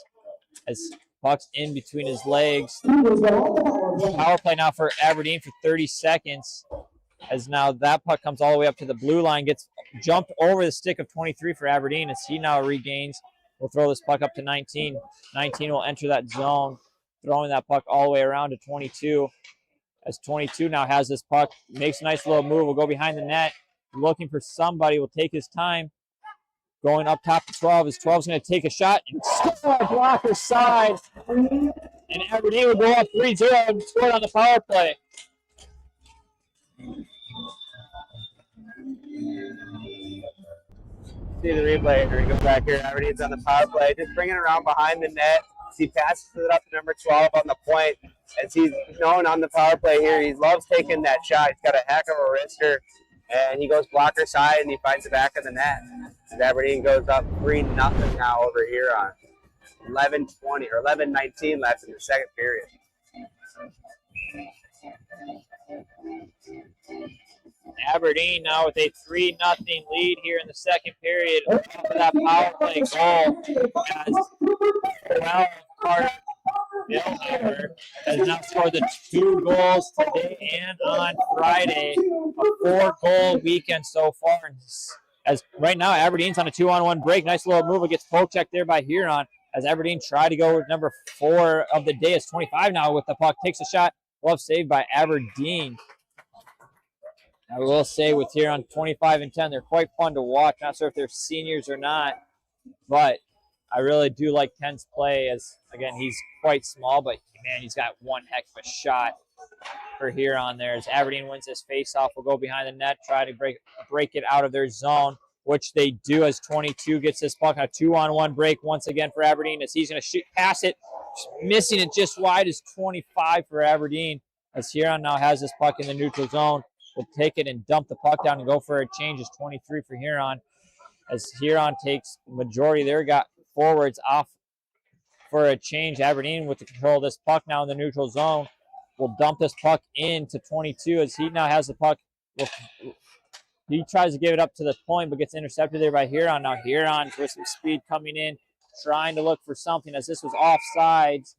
Speaker 2: as puck's in between his legs. Power play now for Aberdeen for 30 seconds. As now that puck comes all the way up to the blue line, gets jumped over the stick of 23 for Aberdeen as he now regains. We'll throw this puck up to 19. 19 will enter that zone, throwing that puck all the way around to 22. As 22 now has this puck, makes a nice little move, will go behind the net, looking for somebody, will take his time. Going up top to 12, as 12's going to take a shot and score blocker side. And Aberdeen will go up 3-0 and score on the power play.
Speaker 4: See the replay here. He goes back here. Aberdeen's on the power play. Just bringing it around behind the net. He passes it up to number 12 on the point. As he's known on the power play here, he loves taking that shot. He's got a heck of a wrister. And he goes blocker side, and he finds the back of the net. And Aberdeen goes up 3-0 now over here on 11:20 or 11:19 left in the second period.
Speaker 2: Aberdeen now with a 3-0 lead here in the second period. Off of that power play goal, as Carter Billhammer has now scored the 2 goals today and on Friday. A 4-goal weekend so far. As right now, Aberdeen's on a 2-on-1 break. Nice little move. It gets poke checked there by Huron. As Aberdeen tried to go with number 4 of the day. It's 25 now with the puck. Takes a shot. Glove saved by Aberdeen. I will say with Huron 25 and 10, they're quite fun to watch. Not sure if they're seniors or not, but I really do like Ken's play. As again, he's quite small, but man, he's got one heck of a shot for Huron there. As Aberdeen wins this faceoff, will go behind the net, try to break it out of their zone, which they do as 22 gets this puck on a 2-on-1 break once again for Aberdeen. As he's going to shoot past it, missing it just wide as 25 for Aberdeen. As Huron now has this puck in the neutral zone, will take it and dump the puck down and go for a change. Is 23 for Huron. As Huron takes majority of their forwards off for a change. Aberdeen with the control of this puck now in the neutral zone will dump this puck into 22 as he now has the puck. He tries to give it up to the point but gets intercepted there by Huron. Now Huron with some speed coming in, trying to look for something as this was offsides.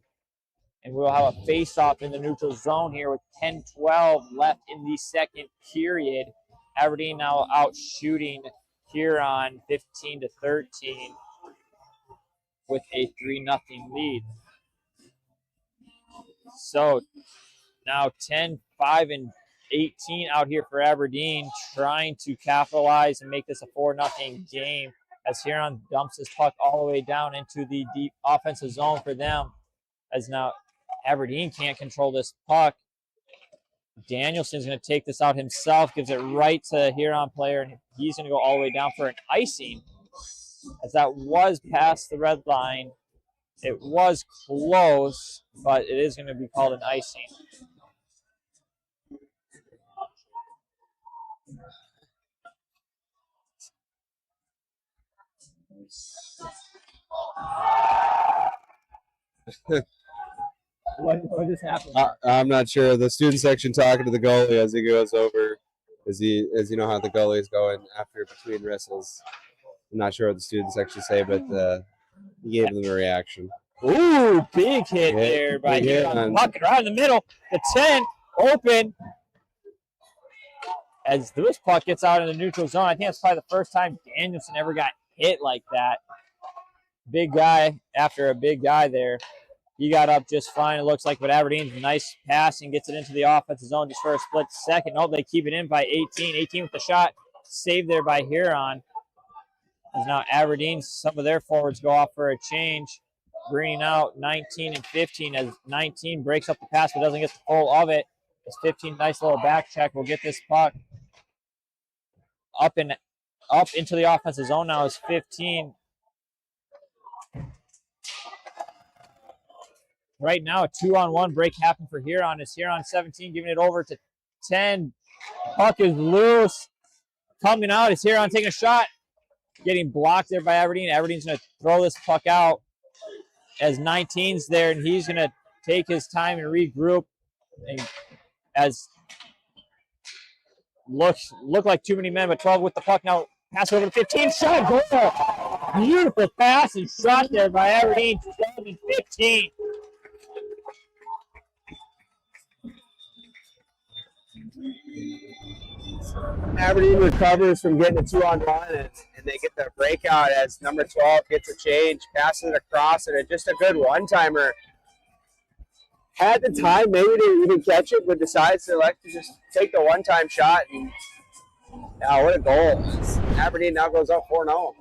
Speaker 2: And we'll have a face-off in the neutral zone here with 10-12 left in the second period. Aberdeen now out shooting Huron 15-13 with a 3-0 lead. So now 10, 5, and 18 out here for Aberdeen, trying to capitalize and make this a 4-0 game as Huron dumps his puck all the way down into the deep offensive zone for them. As now Aberdeen can't control this puck. Danielson's going to take this out himself, gives it right to a Huron player, and he's going to go all the way down for an icing. As that was past the red line. It was close, but it is going to be called an icing. What just happened?
Speaker 4: I'm not sure. The student section talking to the goalie as he goes over, as you know how the goalie is going after between wrestles. I'm not sure what the student section say, but he gave them a reaction.
Speaker 2: Ooh, big hit there by Huron. Puck right in the middle. The 10 open. As this puck gets out in the neutral zone, I think that's probably the first time Danielson ever got hit like that. Big guy after a big guy there. He got up just fine, it looks like, but Aberdeen's nice passing gets it into the offensive zone just for a split second. No, they keep it in by 18. 18 with the shot. Saved there by Huron. As now Aberdeen, some of their forwards go off for a change, bringing out 19 and 15 as 19 breaks up the pass but doesn't get the full of it. As 15, nice little back check, will get this puck up into the offensive zone now as 15. Right now, a 2-on-1 break happened for Huron. As Huron 17 giving it over to 10. Puck is loose. Coming out is Huron taking a shot. Getting blocked there by Aberdeen. Aberdeen's going to throw this puck out as 19's there, and he's going to take his time and regroup. And as look like too many men, but 12 with the puck now. Pass over to 15. Shot, goal. Beautiful pass and shot there by Aberdeen. 12 and 15.
Speaker 4: Aberdeen recovers from getting a 2-on-1, and they get the breakout as number 12 gets a change, passes it across, and it's just a good one-timer. Had the time maybe to even catch it, but decides to elect to just take the one-time shot. And now, what a goal. Aberdeen now goes up 4-0.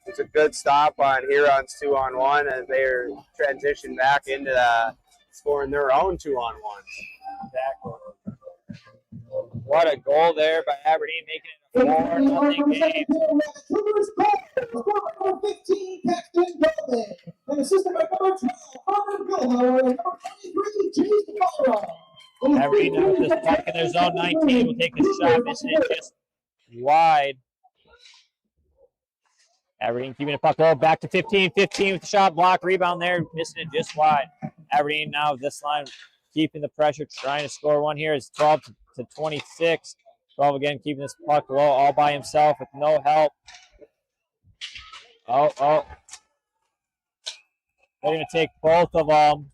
Speaker 4: It's a good stop on Huron's 2-on-1 as they're transitioned back into scoring their own 2-on-1s.
Speaker 2: Exactly. What a goal there by Aberdeen, making it a 4-0 game.
Speaker 1: Cougars goal. Scorer number 15, Paxton Goldman. And assisted by number 12, Harvard Gilmore, and number 23, James Myra.
Speaker 2: Aberdeen now with this puck in their zone 19 will take the shot, missing it just wide. Aberdeen keeping the puck low, back to 15. 15 with the shot block, rebound there, missing it just wide. Aberdeen now with this line keeping the pressure, trying to score one here. It's 12 to 26. 12 again, keeping this puck low all by himself with no help. Oh. They're going to take both of them.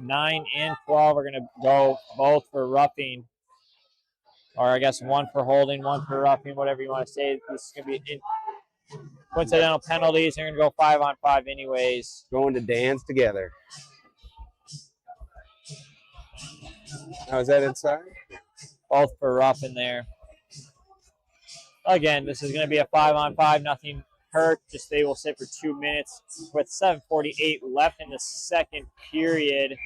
Speaker 2: 9 and 12 are going to go both for roughing. Or I guess one for holding, one for roughing, whatever you want to say. This is going to be coincidental penalties. They're going to go 5-on-5 anyways.
Speaker 4: Going to dance together. Now, is that inside?
Speaker 2: Both for roughing there. Again, this is going to be a 5-on-5. Nothing hurt. Just they will sit for 2 minutes with 7:48 left in the second period.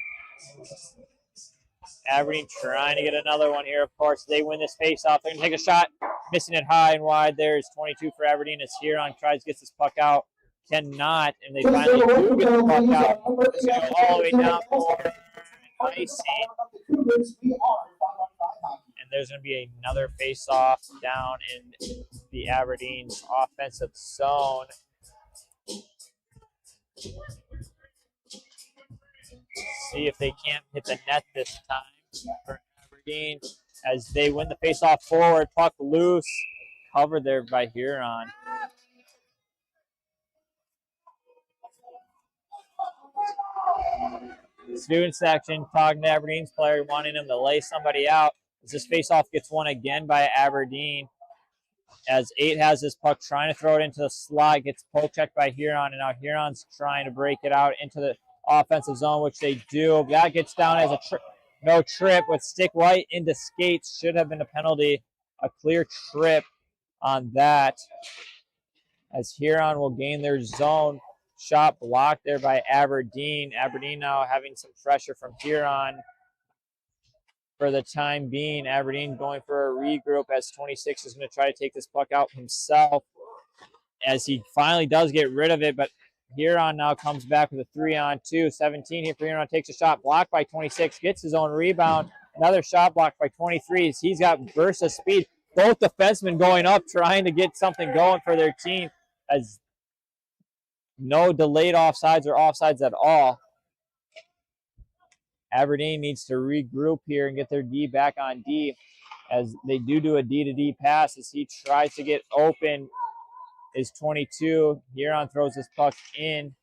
Speaker 2: Aberdeen trying to get another one here. Of course, they win this face-off. They're going to take a shot. Missing it high and wide. There's 22 for Aberdeen as Huron tries to get this puck out. Cannot, and they finally do get the puck out. It's going to go all the way down for icing. And there's going to be another face-off down in the Aberdeen's offensive zone. See if they can't hit the net this time for Aberdeen as they win the face-off forward. Puck loose, covered there by Huron. Student section talking to Aberdeen's player, wanting him to lay somebody out. As this face-off gets won again by Aberdeen. As 8 has this puck, trying to throw it into the slot, gets poke checked by Huron, and now Huron's trying to break it out into the offensive zone, which they do. That gets down as a no trip with stick right into skates. Should have been a penalty. A clear trip on that. As Huron will gain their zone. Shot blocked there by Aberdeen. Aberdeen now having some pressure from Huron for the time being. Aberdeen going for a regroup as 26 is going to try to take this puck out himself as he finally does get rid of it, but Huron now comes back with a 3-on-2. 17 here for Huron, takes a shot blocked by 26, gets his own rebound. Another shot blocked by 23. He's got bursts of speed. Both defensemen going up trying to get something going for their team as no delayed offsides or offsides at all. Aberdeen needs to regroup here and get their D back on D as they do a D-to-D pass as he tries to get open. Is 22. Huron throws this puck in.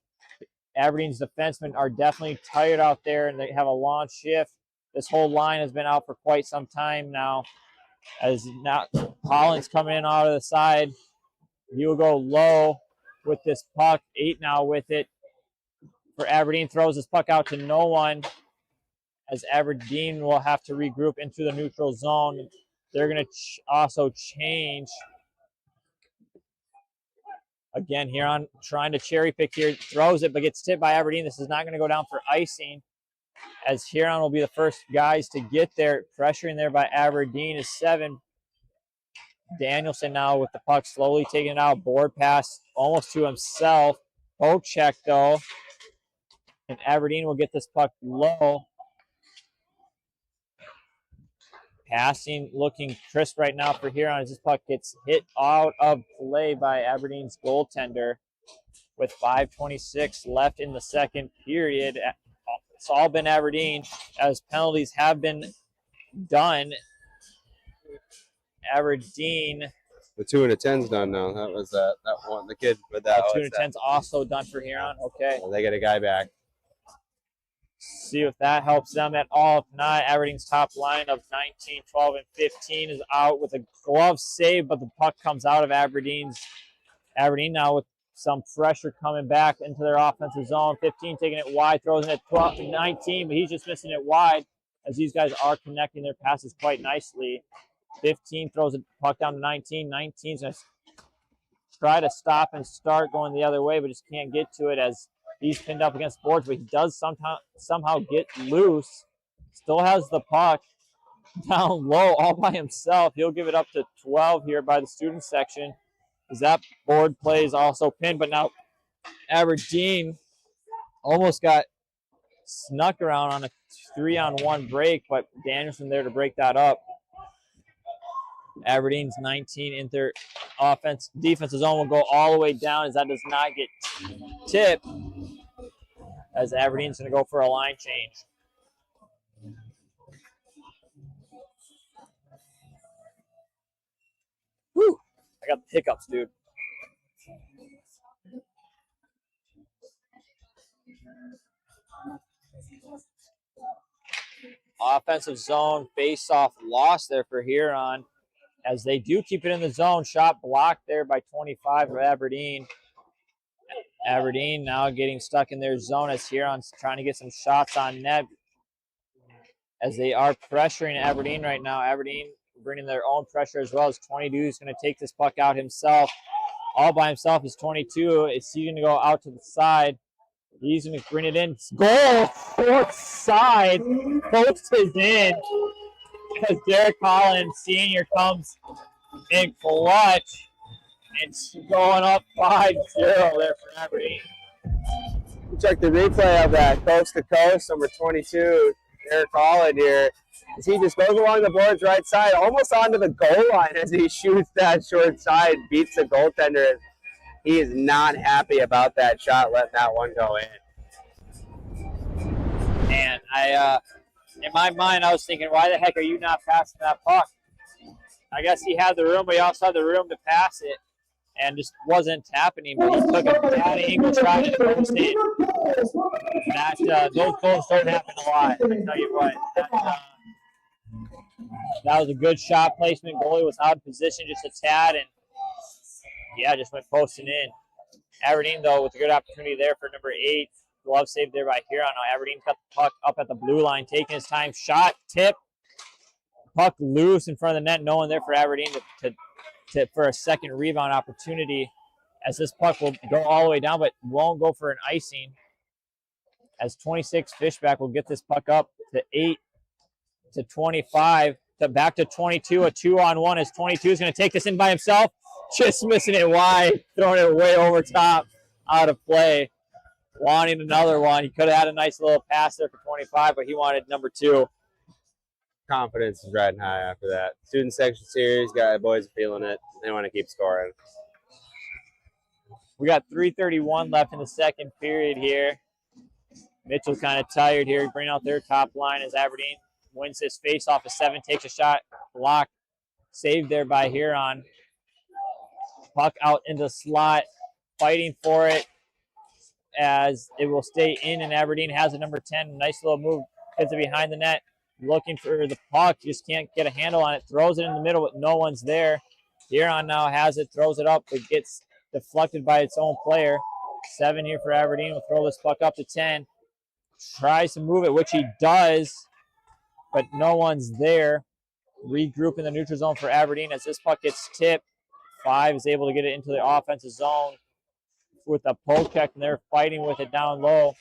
Speaker 2: Aberdeen's defensemen are definitely tired out there and they have a long shift. This whole line has been out for quite some time now. As now Collins coming in out of the side. He will go low with this puck. 8 now with it. For Aberdeen, throws this puck out to no one. As Aberdeen will have to regroup into the neutral zone. They're going to also change. Again, Huron trying to cherry pick here. Throws it, but gets tipped by Aberdeen. This is not going to go down for icing. As Huron will be the first guys to get there. Pressuring there by Aberdeen is 7. Danielson now with the puck, slowly taking it out. Board pass almost to himself. Poke check, though. And Aberdeen will get this puck low. Passing looking crisp right now for Huron as this puck gets hit out of play by Aberdeen's goaltender with 5:26 left in the second period. It's all been Aberdeen as penalties have been done. Aberdeen.
Speaker 4: The 2 and a 10's done now. That was that one. The kid with that.
Speaker 2: 2 and a 10's also done for Huron. Okay.
Speaker 4: Well, they get a guy back.
Speaker 2: See if that helps them at all. If not, Aberdeen's top line of 19, 12, and 15 is out with a glove save, but the puck comes out of Aberdeen now with some pressure coming back into their offensive zone. 15 taking it wide, throws it at 12, 19, but he's just missing it wide as these guys are connecting their passes quite nicely. 15 throws the puck down to 19. 19's going to try to stop and start going the other way, but just can't get to it as he's pinned up against boards, but he does somehow get loose. Still has the puck. down low all by himself. He'll give it up to 12 here by the student section. As that board play is also pinned, but now Aberdeen almost got snuck around on a 3-on-1 break, but Danielson there to break that up. Aberdeen's 19 in their defensive zone will go all the way down as that does not get tipped, as Aberdeen's going to go for a line change. Whew, I got the hiccups, dude. Offensive zone face-off loss there for Huron, as they do keep it in the zone. Shot blocked there by 25 for Aberdeen. Aberdeen now getting stuck in their zone as Huron's trying to get some shots on net, as they are pressuring Aberdeen right now. Aberdeen bringing their own pressure as well, as 22 is going to take this puck out himself. All by himself is 22. It's going to go out to the side. He's going to bring it in. Goal! Fourth side. Posted in. As Derek Collins Sr. comes in clutch. It's going up 5-0 there for Aberdeen.
Speaker 4: Check the replay of that coast to coast, number 22, Derek Collins here. As he just goes along the board's right side, almost onto the goal line as he shoots that short side, beats the goaltender. He is not happy about that shot, letting that one go in.
Speaker 2: And in my mind, I was thinking, why the heck are you not passing that puck? I guess he had the room, but he also had the room to pass it, and just wasn't happening. But he took a bad angle try to post it. Those goals don't happen a lot. I tell you what. That was a good shot placement. Goalie was out of position just a tad, and yeah, just went posting in. Aberdeen, though, with a good opportunity there for number 8. Glove save there by Huron. Now Aberdeen cut the puck up at the blue line, taking his time. Shot, tip, puck loose in front of the net. No one there for Aberdeen to for a second rebound opportunity, as this puck will go all the way down, but won't go for an icing. As 26 Fishback will get this puck up to 8 to 25, to back to 22. A 2-on-1 as 22 is going to take this in by himself. Just missing it wide, throwing it way over top, out of play. Wanting another one. He could have had a nice little pass there for 25, but he wanted number 2.
Speaker 4: Confidence is riding high after that. Student section series, boys are feeling it. They want to keep scoring.
Speaker 2: We got 3:31 left in the second period here. Mitchell's kind of tired here. Bring out their top line as Aberdeen wins this face-off. A 7 takes a shot, blocked, saved there by Huron. Puck out in the slot, fighting for it as it will stay in, and Aberdeen has a number 10. Nice little move, gets it behind the net, looking for the puck, just can't get a handle on it, throws it in the middle, but no one's there. Huron now has it, throws it up, but gets deflected by its own player. 7 here for Aberdeen. Will throw this puck up to 10. Tries to move it, which he does, but no one's there. Regroup in the neutral zone for Aberdeen as this puck gets tipped. 5 is able to get it into the offensive zone with a poke check, and they're fighting with it down low.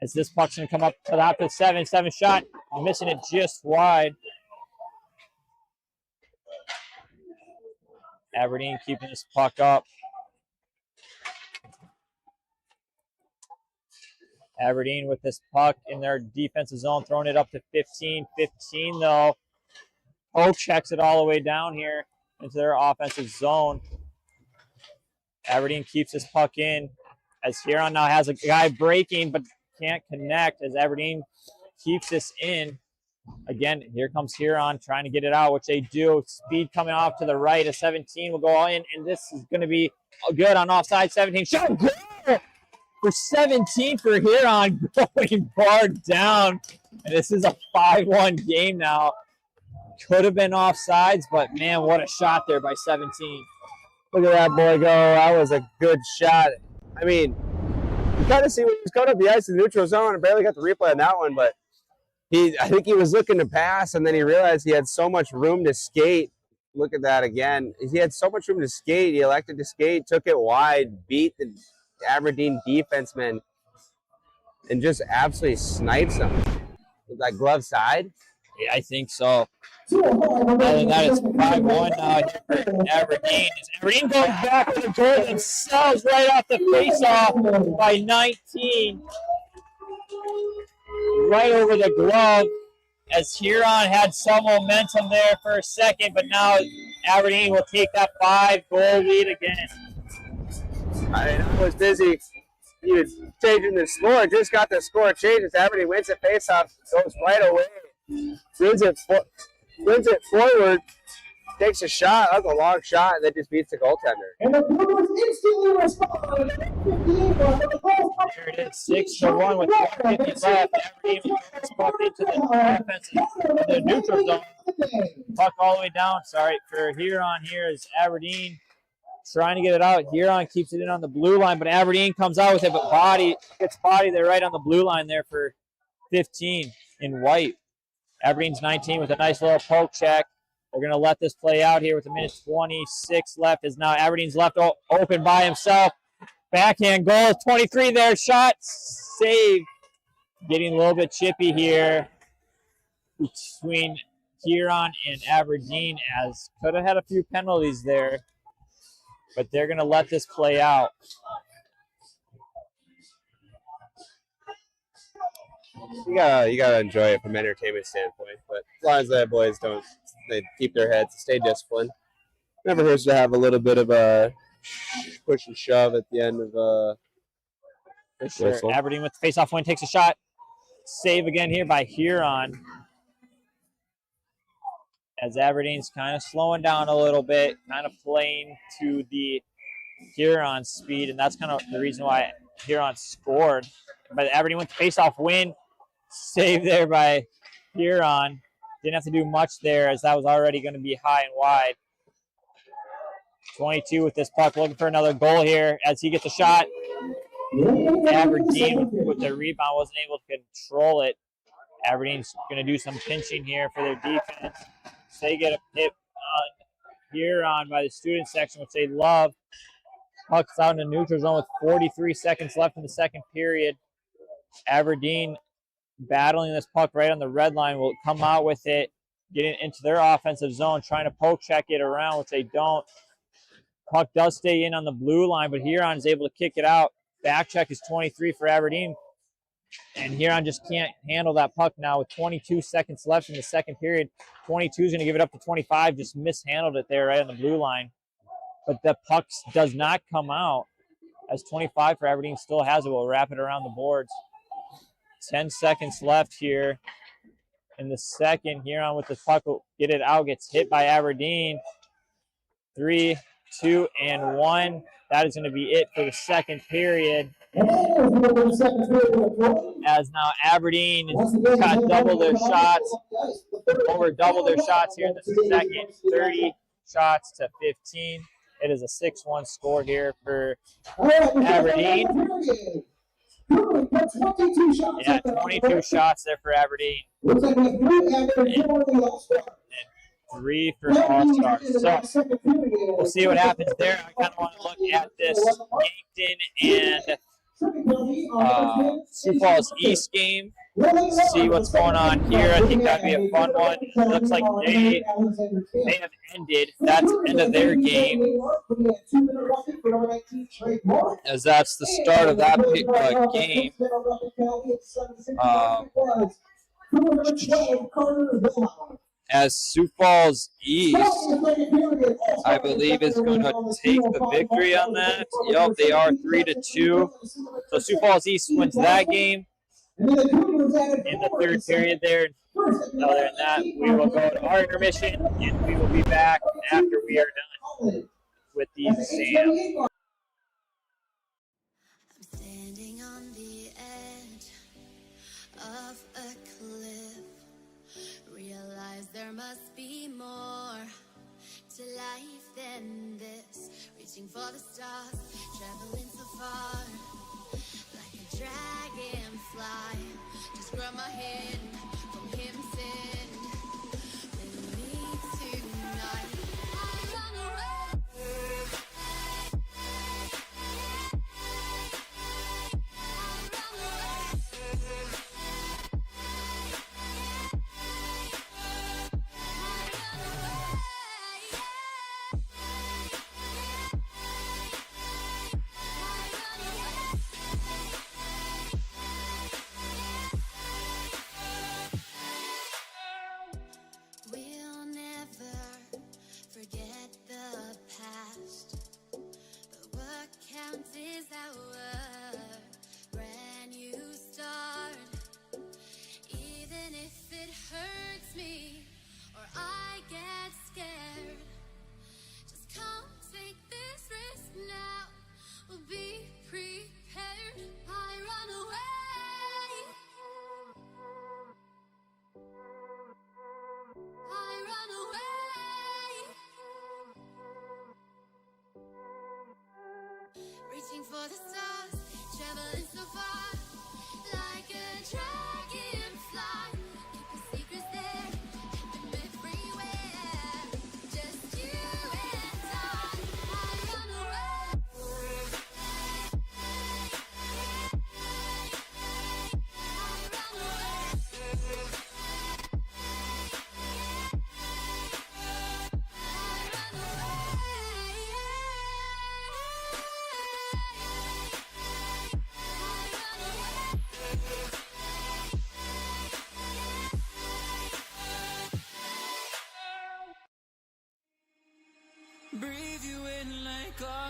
Speaker 2: As this puck's going to come up to the top of 7. 7 shot, missing it just wide. Aberdeen keeping this puck up. Aberdeen with this puck in their defensive zone, throwing it up to 15. 15, though. Poke checks it all the way down here into their offensive zone. Aberdeen keeps this puck in as Huron now has a guy breaking but can't connect as Aberdeen keeps this in. Again, here comes Huron trying to get it out, which they do. Speed coming off to the right. A 17 will go all in, and this is going to be good on offside. 17 shot. Goal for 17 for Huron, going barred down. And this is a 5-1 game now. Could have been offsides, but man, what a shot there by 17.
Speaker 4: Look at that boy go. That was a good shot. I mean, you kind of see when he's coming up the ice in the neutral zone. I barely got the replay on that one, but I think he was looking to pass, and then he realized he had so much room to skate. Look at that again. He had so much room to skate. He elected to skate, took it wide, beat the Aberdeen defenseman, and just absolutely snipes him with that glove side.
Speaker 2: Yeah, I think so.
Speaker 1: Other
Speaker 2: Other than that, it's 5-1 now here for Aberdeen. As Aberdeen goes back to the goal themselves right off the face-off by 19. Right over the glove, as Huron had some momentum there for a second, but now Aberdeen will take that 5-goal lead again.
Speaker 4: I was busy. He was changing the score. Just got the score changed. As Aberdeen wins the faceoff, goes right away, wins it forward, takes a shot. That's a long shot, and then just beats the goaltender.
Speaker 1: And the Cougars instantly respond.
Speaker 2: There it is, 6-1 with 1:50 left. Aberdeen gets puck into the offensive, the neutral zone. Puck all the way down. Sorry for Huron here is Aberdeen trying to get it out. Huron keeps it in on the blue line, but Aberdeen comes out with it, but gets body there right on the blue line there for 15 in white. Aberdeen's 19 with a nice little poke check. They're going to let this play out here with a minute 26 left. As now Aberdeen's left open by himself. Backhand goal, 23 there. Shot, save. Getting a little bit chippy here between Huron and Aberdeen, as could have had a few penalties there. But they're going to let this play out.
Speaker 4: You gotta enjoy it from an entertainment standpoint. But as long as the boys they keep their heads, stay disciplined. Never hurts to have a little bit of a push and shove at the end of
Speaker 2: Sure.
Speaker 4: whistle.
Speaker 2: Aberdeen with the face-off win takes a shot. Save again here by Huron. As Aberdeen's kind of slowing down a little bit, kind of playing to the Huron speed, and that's kind of the reason why Huron scored. But Aberdeen with the face-off win. Save there by Huron. Didn't have to do much there, as that was already going to be high and wide. 22 with this puck, looking for another goal here as he gets a shot. Aberdeen with the rebound wasn't able to control it. Aberdeen's going to do some pinching here for their defense. So they get a hit on Huron by the student section, which they love. Puck's out in the neutral zone with 43 seconds left in the second period. Aberdeen battling this puck right on the red line will come out with it, getting into their offensive zone, trying to poke check it around, which they don't. Puck does stay in on the blue line, but Huron is able to kick it out. Back check is 23 for Aberdeen, and Huron just can't handle that puck now with 22 seconds left in the second period. 22 is going to give it up to 25, just mishandled it there right on the blue line. But the puck does not come out, as 25 for Aberdeen still has it. We'll wrap it around the boards. 10 seconds left here in the second. Huron with the puck will get it out, gets hit by Aberdeen. 3, 2, and 1. That is going to be it for the second period. As now Aberdeen has got double their shots, over double their shots here in the second. 30 shots to 15. It is a 6-1 score here for Aberdeen. Yeah, 22 shots there for Aberdeen. And 3 for All-Stars. So we'll see what happens there. I kind of want to look at this Yankton and Sioux Falls East game. See what's going on here. I think that'd be a fun one. It looks like they have ended. That's the end of their game, as that's the start of that game. As Sioux Falls East, I believe, is going to take the victory on that. Yep, they are 3-2. So Sioux Falls East wins that game in the third period there. Other than that, we will go to our intermission, and we will be back after we are done with these exams.
Speaker 5: I'm standing on the edge of a cliff. Realize there must be more to life than this. Reaching for the stars, traveling so far, like a dragonfly. Just grab my hand from heaven send. With me tonight, I run away.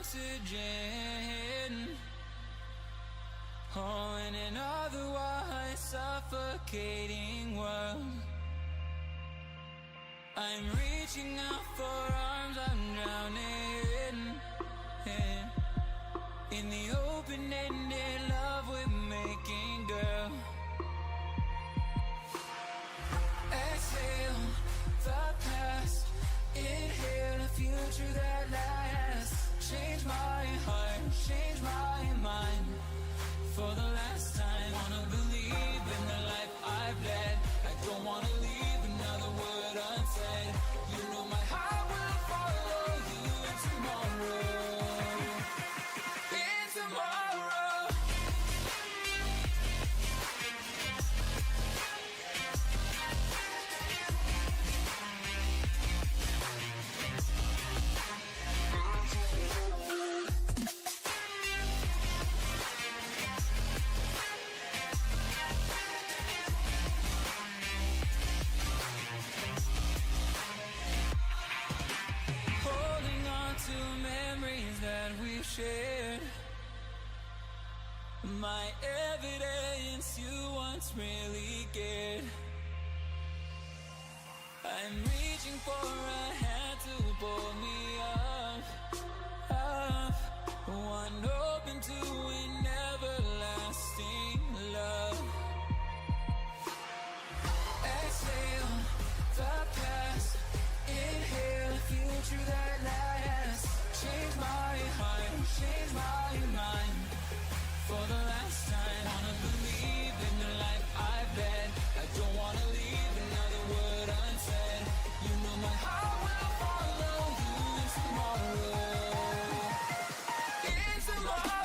Speaker 6: oxygen. Oh, in an otherwise suffocating world, I'm reaching out for arms, I'm drowning in the open-ended love we're making, girl. Exhale the past, inhale a future that lasts. Change my heart, change my mind. For the last time, wanna believe in the life I've led. I don't wanna leave another word unsaid. You know my heart will follow you in tomorrow. In tomorrow. To memories that we've shared, my evidence you once really cared. I'm reaching for a hand to pull me up, one open to an everlasting love. Exhale the past, inhale a future that lasts. Change my heart, change my mind. For the last time, wanna believe in the life I've led. I don't wanna leave another word unsaid. You know my heart will follow you in tomorrow. In tomorrow.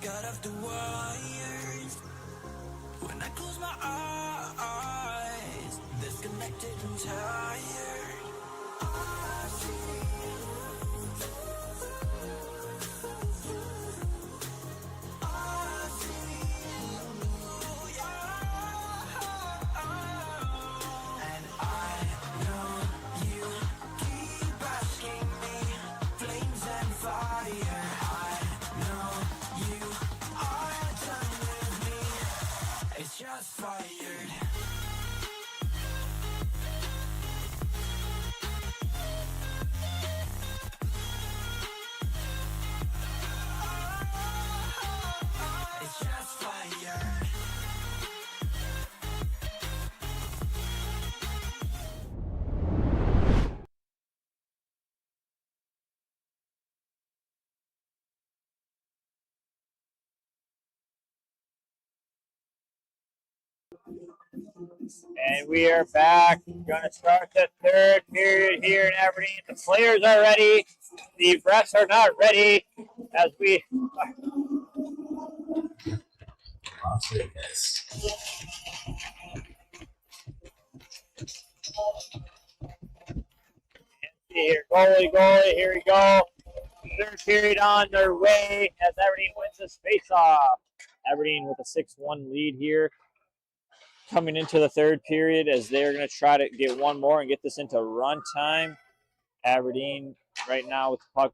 Speaker 6: got off the wires. When I close my eyes, disconnected and tired. I see you. I see you, yeah. And I know you keep asking me, flames and fire. I know you are done with me. It's just fired. It's just fired.
Speaker 2: And we are back. Going to start the third period here in Aberdeen. The players are ready. The refs are not ready. As we see here, goalie, here we go. Third period on their way as Aberdeen wins this face-off. Aberdeen with a 6-1 lead here. Coming into the third period as they're going to try to get one more and get this into run time. Aberdeen right now with the puck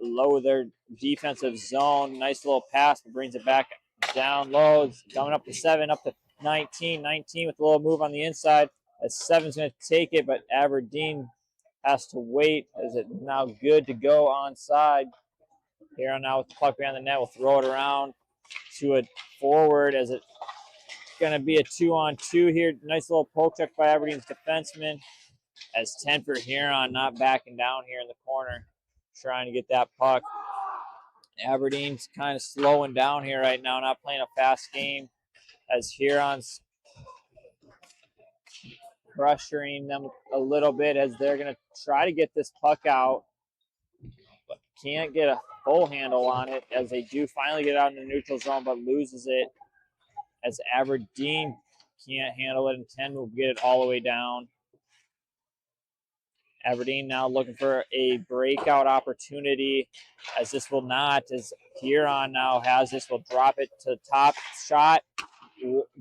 Speaker 2: below their defensive zone. Nice little pass, but brings it back down low. It's coming up to 7, up to 19. 19 with a little move on the inside. As 7's going to take it, but Aberdeen has to wait as it's now good to go onside. Here on now with the puck behind the net, we'll throw it around to a forward as it's going to be a 2-on-2 here. Nice little poke check by Aberdeen's defenseman. As 10 for Huron, not backing down here in the corner, trying to get that puck. Aberdeen's kind of slowing down here right now, not playing a fast game, as Huron's pressuring them a little bit as they're going to try to get this puck out, but can't get a full handle on it as they do finally get out in the neutral zone, but loses it as Aberdeen can't handle it, and 10 will get it all the way down. Aberdeen now looking for a breakout opportunity, as this will not, as Huron now has this, will drop it to the top shot,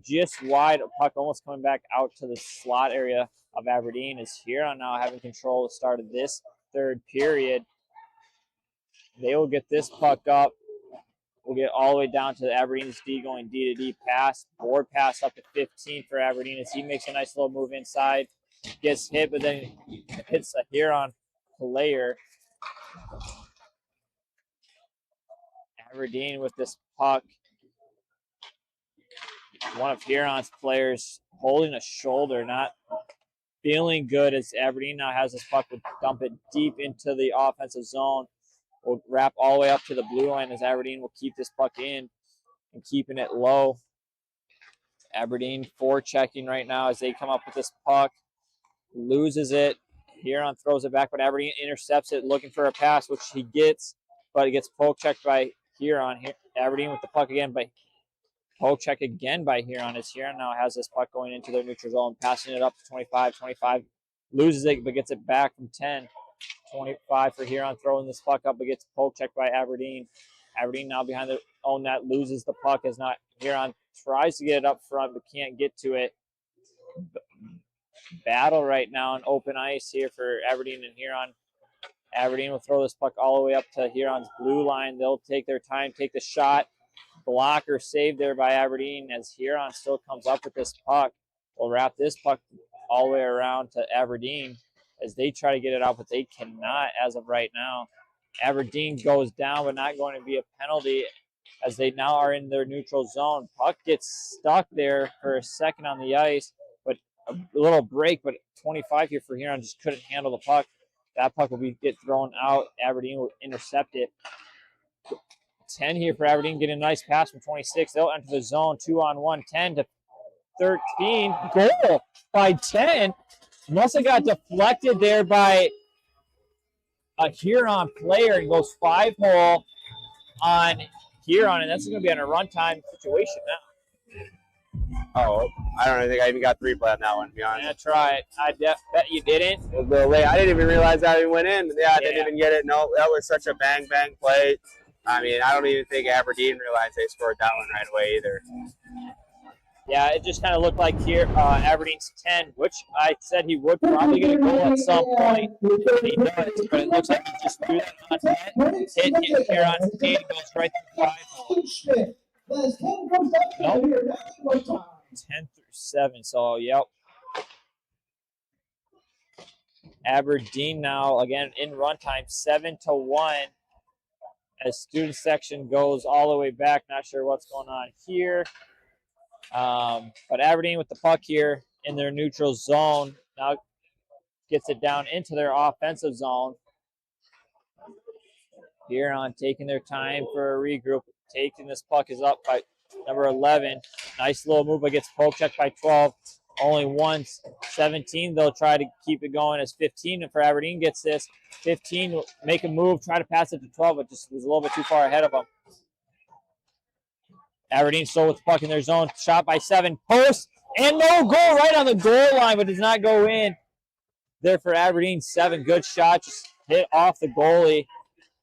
Speaker 2: just wide, a puck almost coming back out to the slot area of Aberdeen, as Huron now having control at the start of this third period. They will get this puck up. We'll get all the way down to Aberdeen's D, going D to D pass, board pass up to 15 for Aberdeen as he makes a nice little move inside. Gets hit, but then hits a Huron player. Aberdeen with this puck. One of Huron's players holding a shoulder, not feeling good as Aberdeen now has this puck to dump it deep into the offensive zone. We'll wrap all the way up to the blue line as Aberdeen will keep this puck in and keeping it low. Aberdeen forechecking right now as they come up with this puck. Loses it. Huron throws it back, but Aberdeen intercepts it, looking for a pass, which he gets, but it gets poke checked by Huron. Aberdeen with the puck again, but poke check again by Huron as Huron now has this puck going into their neutral zone, passing it up to 25. 25 loses it, but gets it back from 10. 25 for Huron, throwing this puck up, but gets poke checked by Aberdeen. Aberdeen now behind their own net, loses the puck as not Huron tries to get it up front, but can't get to it. Battle right now on open ice here for Aberdeen and Huron. Aberdeen will throw this puck all the way up to Huron's blue line. They'll take their time, take the shot. Blocker saved there by Aberdeen as Huron still comes up with this puck. We'll wrap this puck all the way around to Aberdeen as they try to get it out, but they cannot as of right now. Aberdeen goes down, but not going to be a penalty as they now are in their neutral zone. Puck gets stuck there for a second on the ice, but a little break, but 25 here for Huron just couldn't handle the puck. That puck will get thrown out. Aberdeen will intercept it. 10 here for Aberdeen, getting a nice pass from 26. They'll enter the zone, 2-on-1, 10 to 13. Goal by 10. Must have got deflected there by a Huron player and goes 5-hole on Huron, and that's going to be on a runtime situation now.
Speaker 4: Oh, I don't think I even got the replay on that one, to be honest.
Speaker 2: Yeah, try it. I bet you didn't.
Speaker 4: It was a little late. I didn't even realize that it went in. Yeah, I didn't even get it. No, that was such a bang play. I mean, I don't even think Aberdeen realized they scored that one right away either.
Speaker 2: Yeah, it just kind of looked like here Aberdeen's 10, which I said he would probably get a goal at some point. He does, but it looks like he just threw that on net. Hit Huron's 8, goes right through 5. Nope. 10 through 7, so yep. Aberdeen now, again, in runtime, 7-1. As student section goes all the way back. Not sure what's going on here. But Aberdeen with the puck here in their neutral zone. Now gets it down into their offensive zone. Huron taking their time for a regroup. Taking this puck is up by number 11. Nice little move, but gets poke checked by 12. Only once. 17, they'll try to keep it going as 15 for Aberdeen gets this. 15, make a move, try to pass it to 12, but just was a little bit too far ahead of them. Aberdeen still with the puck in their zone. Shot by 7. Post, and no goal right on the goal line, but does not go in. There for Aberdeen, 7. Good shot, just hit off the goalie.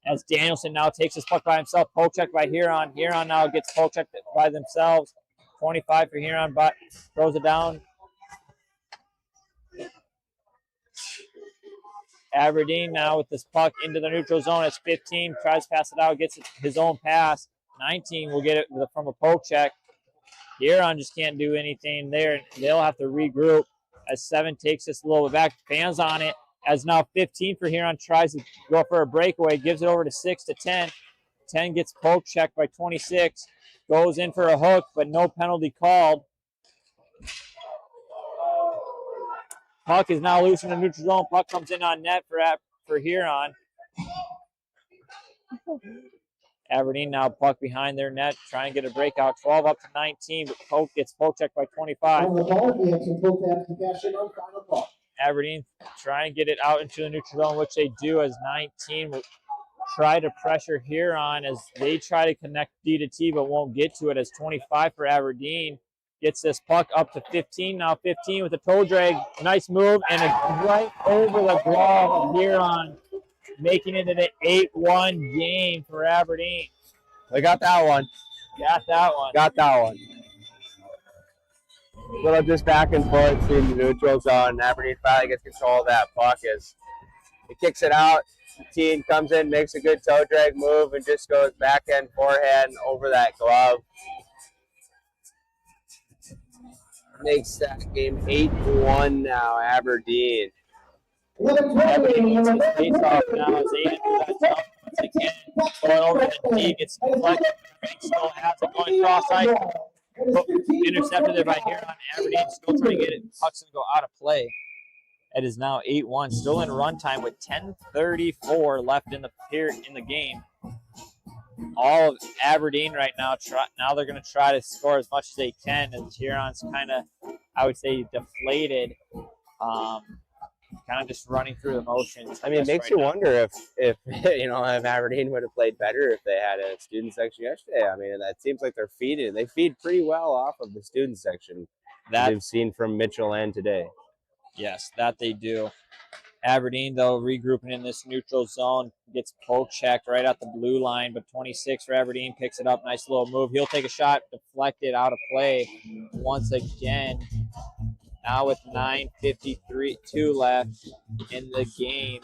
Speaker 2: As Danielson now takes his puck by himself. Poke check by Huron. Huron now gets poke checked by themselves. 25 for Huron, but throws it down. Aberdeen now with this puck into the neutral zone. It's 15. Tries to pass it out. Gets his own pass. 19 will get it from a poke check. Huron just can't do anything there. They'll have to regroup as 7 takes this a little bit back. Fans on it. As now 15 for Huron tries to go for a breakaway. Gives it over to 6 to 10. 10 gets poke checked by 26. Goes in for a hook, but no penalty called. Puck is now loose in the neutral zone. Puck comes in on net for Huron. Aberdeen now puck behind their net, trying to get a breakout. 12 up to 19, but Poke gets poke checked by 25. Aberdeen trying to get it out into the neutral zone, which they do as 19 will try to pressure Huron as they try to connect D to T, but won't get to it as 25 for Aberdeen. Gets this puck up to 15. Now 15 with a toe drag. Nice move, and it's right over the glove of Huron, making it an 8-1 game for Aberdeen.
Speaker 4: They got that one.
Speaker 2: Got that one.
Speaker 4: Got that one. A little just back and forth in the neutral zone. Aberdeen finally gets control of that puck as he kicks it out. The team comes in, makes a good toe drag move, and just goes backhand, forehand over that glove. Makes that game 8-1 now, Aberdeen.
Speaker 2: Aberdeen needs his face off now as they enter that zone once again. Going over the D, gets deflected. Still has it going cross ice. Intercepted there by Huron. Aberdeen still trying to get it. Puck's going to go out of play. It is now 8-1, still in runtime with 10:34 left in the game. All of Aberdeen right now, now they're going to try to score as much as they can, as Huron's kind of, I would say, deflated, kind of just running through the motions.
Speaker 4: I mean, it makes you wonder if if Aberdeen would have played better if they had a student section yesterday. I mean, that seems like they feed pretty well off of the student section that they've seen from Mitchell and today.
Speaker 2: Yes, that they do. Aberdeen, though, regrouping in this neutral zone, gets poke checked right at the blue line, but 26 for Aberdeen picks it up. Nice little move. He'll take a shot, deflected out of play once again. Now with 9:52 left in the game.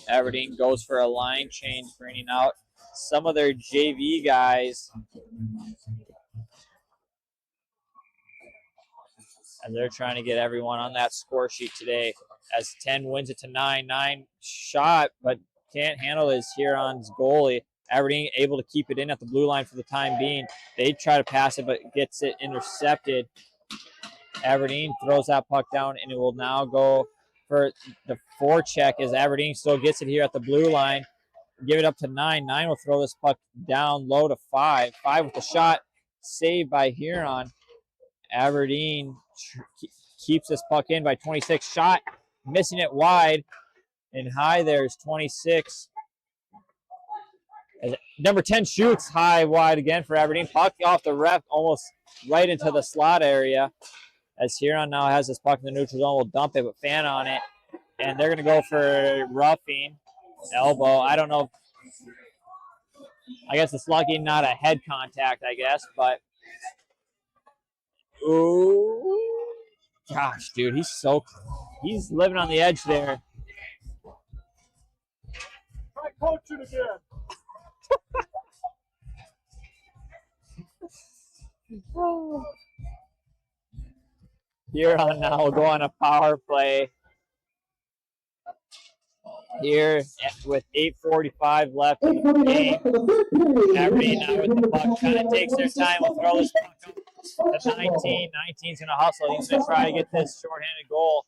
Speaker 2: Aberdeen goes for a line change, bringing out some of their JV guys. And they're trying to get everyone on that score sheet today. As 10 wins it to 9. 9 shot, but can't handle his Huron's goalie. Aberdeen able to keep it in at the blue line for the time being. They try to pass it, but gets it intercepted. Aberdeen throws that puck down, and it will now go for the forecheck as Aberdeen still gets it here at the blue line. Give it up to 9. 9 will throw this puck down low to 5. 5 with the shot, saved by Huron. Aberdeen keeps this puck in by 26. Shot, missing it wide and high. There's 26. As number 10 shoots high wide again for Aberdeen. Puck off the ref, almost right into the slot area. As Huron now has this puck in the neutral zone, will dump it, but fan on it. And they're going to go for roughing, elbow. I don't know. I guess it's lucky not a head contact, I guess, but. Ooh. Gosh, dude, he's living on the edge there.
Speaker 3: Try coaching again.
Speaker 2: Huron now will go on a power play here with 8:45 left in the game. Aberdeen now with the puck, kind of takes their time. Will throw this puck up to 19. 19's going to hustle. He's going to try to get this shorthanded goal.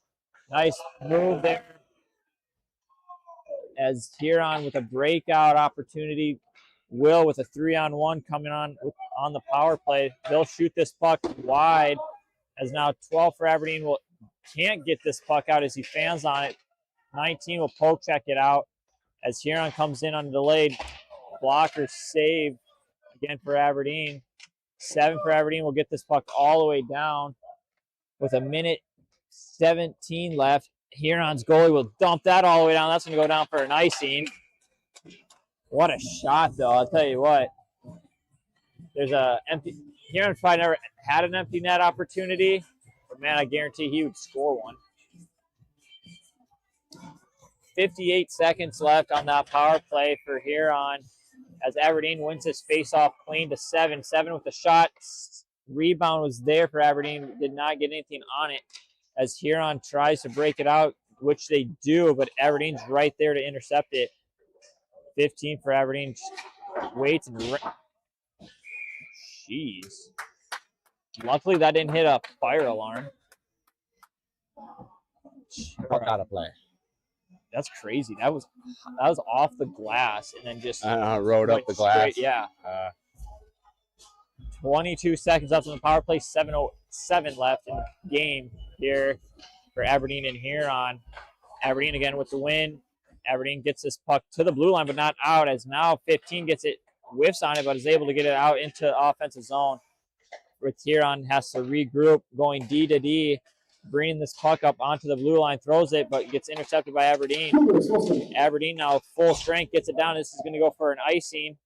Speaker 2: Nice move there. As Huron with a breakout opportunity. Will with a 3-on-1 coming on the power play. They'll shoot this puck wide. As now 12 for Aberdeen can't get this puck out as he fans on it. 19 will poke check it out as Huron comes in on delayed blocker save again for Aberdeen. 7 for Aberdeen will get this puck all the way down with a minute 17 left. Huron's goalie will dump that all the way down. That's going to go down for an icing. What a shot, though. I'll tell you what. There's a empty. Huron probably never had an empty net opportunity, but man, I guarantee he would score one. 58 seconds left on that power play for Huron as Aberdeen wins this face-off clean to 7. 7 with the shot. Rebound was there for Aberdeen. Did not get anything on it as Huron tries to break it out, which they do, but Aberdeen's right there to intercept it. 15 for Aberdeen. Waits and jeez. Luckily that didn't hit a fire alarm.
Speaker 4: Puck out of play.
Speaker 2: That's crazy. That was off the glass and then just
Speaker 4: rode up the glass.
Speaker 2: Straight, yeah. 22 seconds left on the power play. 7:07 left in the game here for Aberdeen and Huron. Aberdeen again with the win. Aberdeen gets this puck to the blue line, but not out, as now 15 gets it, whiffs on it, but is able to get it out into offensive zone. With Huron has to regroup, going D to D, bringing this puck up onto the blue line, throws it, but gets intercepted by Aberdeen. Aberdeen now full strength, gets it down. This is going to go for an icing.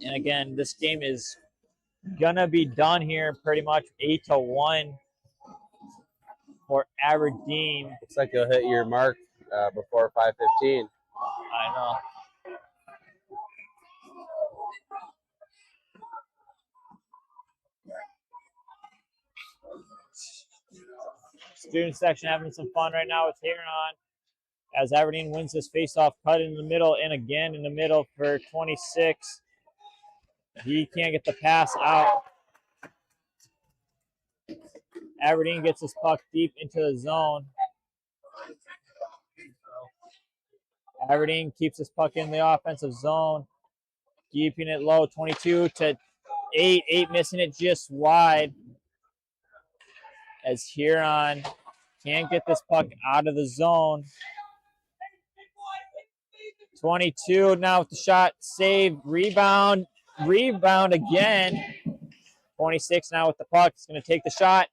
Speaker 2: And again, this game is going to be done here pretty much 8-1 for Aberdeen.
Speaker 4: Looks like you'll hit your mark before 5:15.
Speaker 2: I know. Student section having some fun right now with Huron as Aberdeen wins this face-off, cut in the middle and again in the middle for 26. He can't get the pass out. Aberdeen gets this puck deep into the zone. Aberdeen keeps this puck in the offensive zone, keeping it low, 22-8. 8 missing it just wide. As Huron can't get this puck out of the zone. 22 now with the shot, save, rebound again. 26 now with the puck. He's going to take the shot.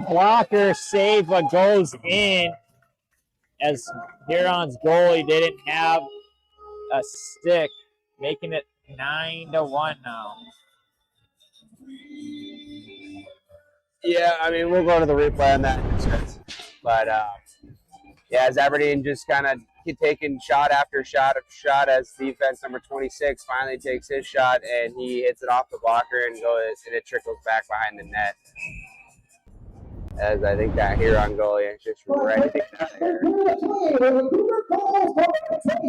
Speaker 2: Blocker save, but goes in as Huron's goalie didn't have a stick, making it 9-1 now.
Speaker 4: Yeah, I mean, we'll go to the replay on that in a sense. But, yeah, as Aberdeen just kind of taking shot after shot after shot as defense number 26 finally takes his shot and he hits it off the blocker and it trickles back behind the net. As I think that Huron goalie is just ready to get out of here.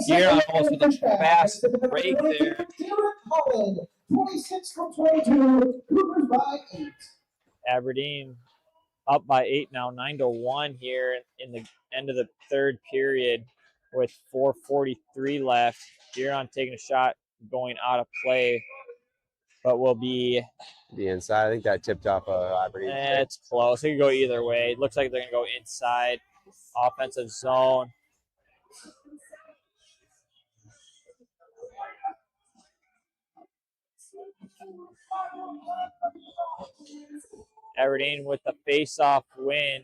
Speaker 2: Huron almost with a fast break there.
Speaker 1: 26 from 22, Cougars by 8.
Speaker 2: Aberdeen up by 8 now, 9-1 here in the end of the third period with 4:43 left. Huron taking a shot going out of play, but will be
Speaker 4: the inside. I think that tipped off Aberdeen.
Speaker 2: It's close. It could go either way. It looks like they're going to go inside offensive zone. Aberdeen with the face-off win.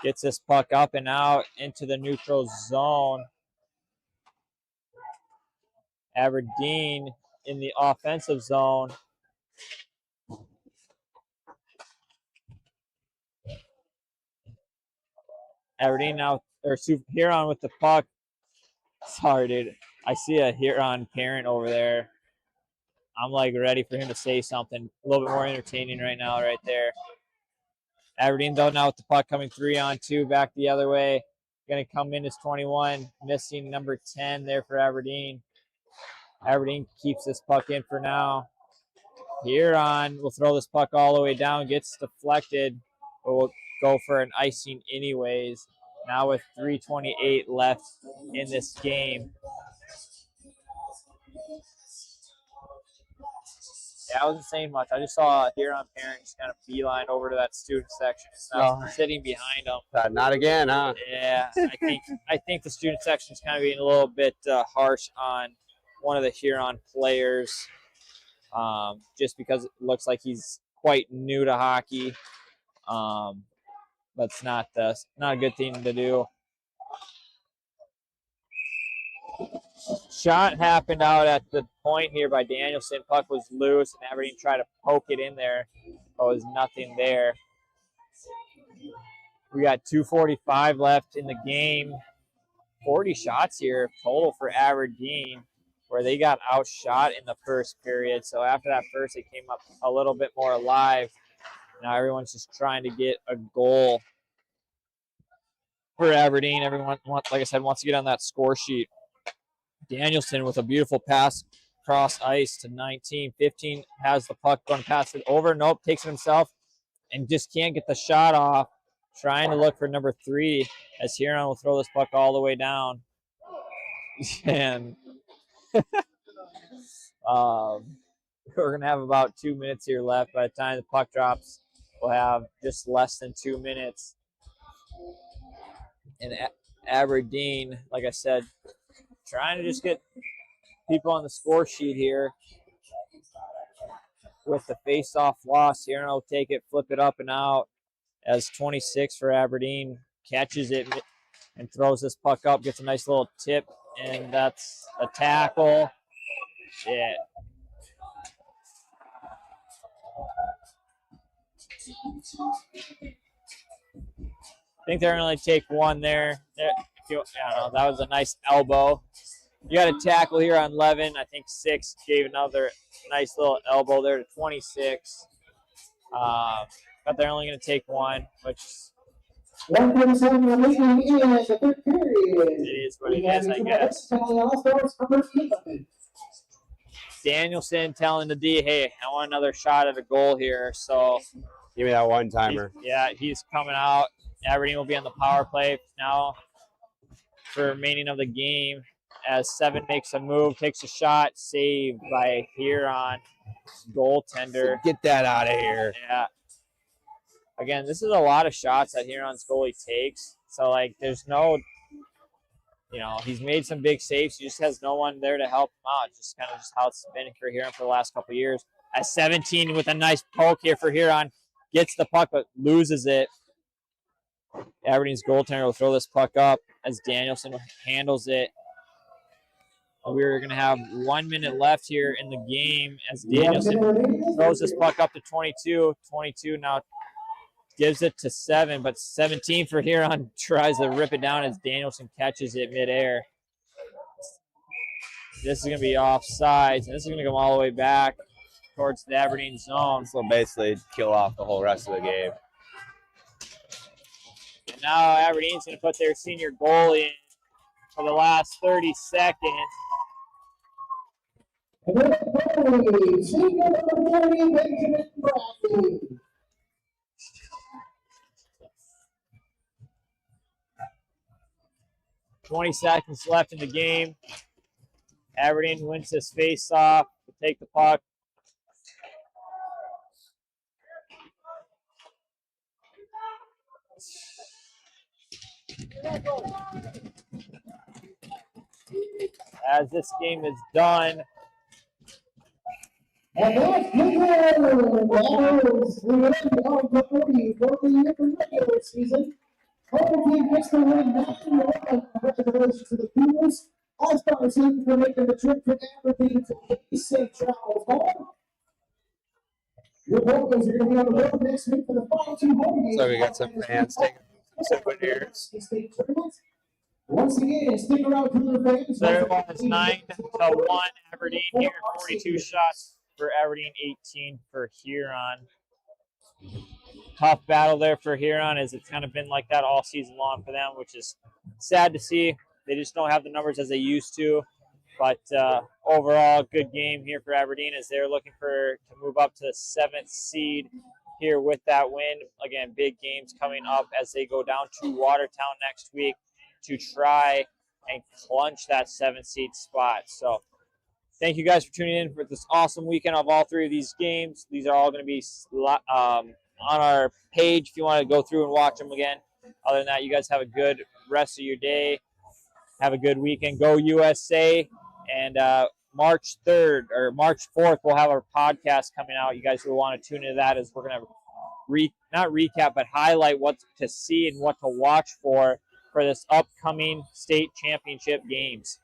Speaker 2: Gets this puck up and out into the neutral zone. Aberdeen in the offensive zone. Aberdeen now, or Huron with the puck. Sorry, dude. I see a Huron parent over there. I'm like ready for him to say something a little bit more entertaining right now, right there. Aberdeen though now with the puck coming 3-on-2 back the other way. Going to come in as 21, missing number 10 there for Aberdeen. Aberdeen keeps this puck in for now. Huron will throw this puck all the way down, gets deflected, but will go for an icing anyways. Now with 3:28 left in this game. Yeah, I wasn't saying much. I just saw a Huron parent just kind of beeline over to that student section. It's not sitting behind them.
Speaker 4: Not again, huh?
Speaker 2: Yeah, I think the student section is kind of being a little bit harsh on one of the Huron players, just because it looks like he's quite new to hockey. But it's not a good thing to do. Shot happened out at the point here by Danielson. Puck was loose, and Aberdeen tried to poke it in there, but was nothing there. We got 2:45 left in the game. 40 shots here total for Aberdeen, where they got outshot in the first period. So after that first, it came up a little bit more alive. Now everyone's just trying to get a goal for Aberdeen. Everyone, like I said, wants to get on that score sheet. Danielson with a beautiful pass across ice to 19. 15 has the puck, going to pass it over. Nope, takes it himself and just can't get the shot off. Trying to look for number 3 as Huron will throw this puck all the way down. And we're going to have about 2 minutes here left. By the time the puck drops, we'll have just less than 2 minutes. And Aberdeen, like I said, trying to just get people on the score sheet here. With the face-off loss, Huron will take it, flip it up and out as 26 for Aberdeen catches it and throws this puck up, gets a nice little tip, and that's a tackle. Yeah. I think they're going to take one there. I don't know, that was a nice elbow. You got a tackle here on Levin. I think 6 gave another nice little elbow there to 26. But they're only going to take one, which
Speaker 1: 1:47 remaining in the third period.
Speaker 2: it is what it is, I guess.
Speaker 1: All-Stars first game.
Speaker 2: Danielson telling the D, hey, I want another shot at a goal here. So
Speaker 4: Give me that one-timer.
Speaker 2: he's coming out. Aberdeen will be on the power play now for the remaining of the game as 7 makes a move, takes a shot, saved by Huron goaltender.
Speaker 4: Get that out of here.
Speaker 2: Yeah. Again, this is a lot of shots that Huron's goalie takes. So, like, there's no, he's made some big saves. He just has no one there to help him out. Just kind of just how it's been for Huron for the last couple of years. At 17 with a nice poke here for Huron. Gets the puck but loses it. Aberdeen's goaltender will throw this puck up as Danielson handles it. We're going to have 1 minute left here in the game as Danielson throws this puck up to 22. 22 now gives it to 7, but 17 for Huron tries to rip it down as Danielson catches it midair. This is going to be offsides, and this is going to come all the way back towards the Aberdeen zone.
Speaker 4: This will basically kill off the whole rest of the game.
Speaker 2: And now Aberdeen's going to put their senior goalie in for the last 30 seconds.
Speaker 1: Number 30, senior number 30, Benjamin Bradley.
Speaker 2: $20 seconds left in the game. Aberdeen wins this face-off to take the puck. As this game is done,
Speaker 1: And that's the end. That is the end of the 40 for the regular season. Home team gets the win 9-1. Congratulations to the Cougars. All-Stars team for making the trip from Aberdeen to be safe travels home. Your Broncos are going to be on the road next week for the final 2 home games.
Speaker 4: So we got some fans taking some souvenirs.
Speaker 1: State tournament. Once again, stick around for the fans.
Speaker 2: There it was 9-1 Aberdeen here, 42 shots for Aberdeen, 18 for Huron. Tough battle there for Huron, as it's kind of been like that all season long for them, which is sad to see. They just don't have the numbers as they used to. But overall, good game here for Aberdeen as they're looking to move up to the 7th seed here with that win. Again, big games coming up as they go down to Watertown next week to try and clunch that 7th seed spot. So thank you guys for tuning in for this awesome weekend of all 3 of these games. These are all going to be on our page if you want to go through and watch them again. Other than that, you guys have a good rest of your day. Have a good weekend. Go USA. And March 3rd or March 4th, we'll have our podcast coming out. You guys will want to tune into that as we're going to not recap, but highlight what to see and what to watch for this upcoming state championship games.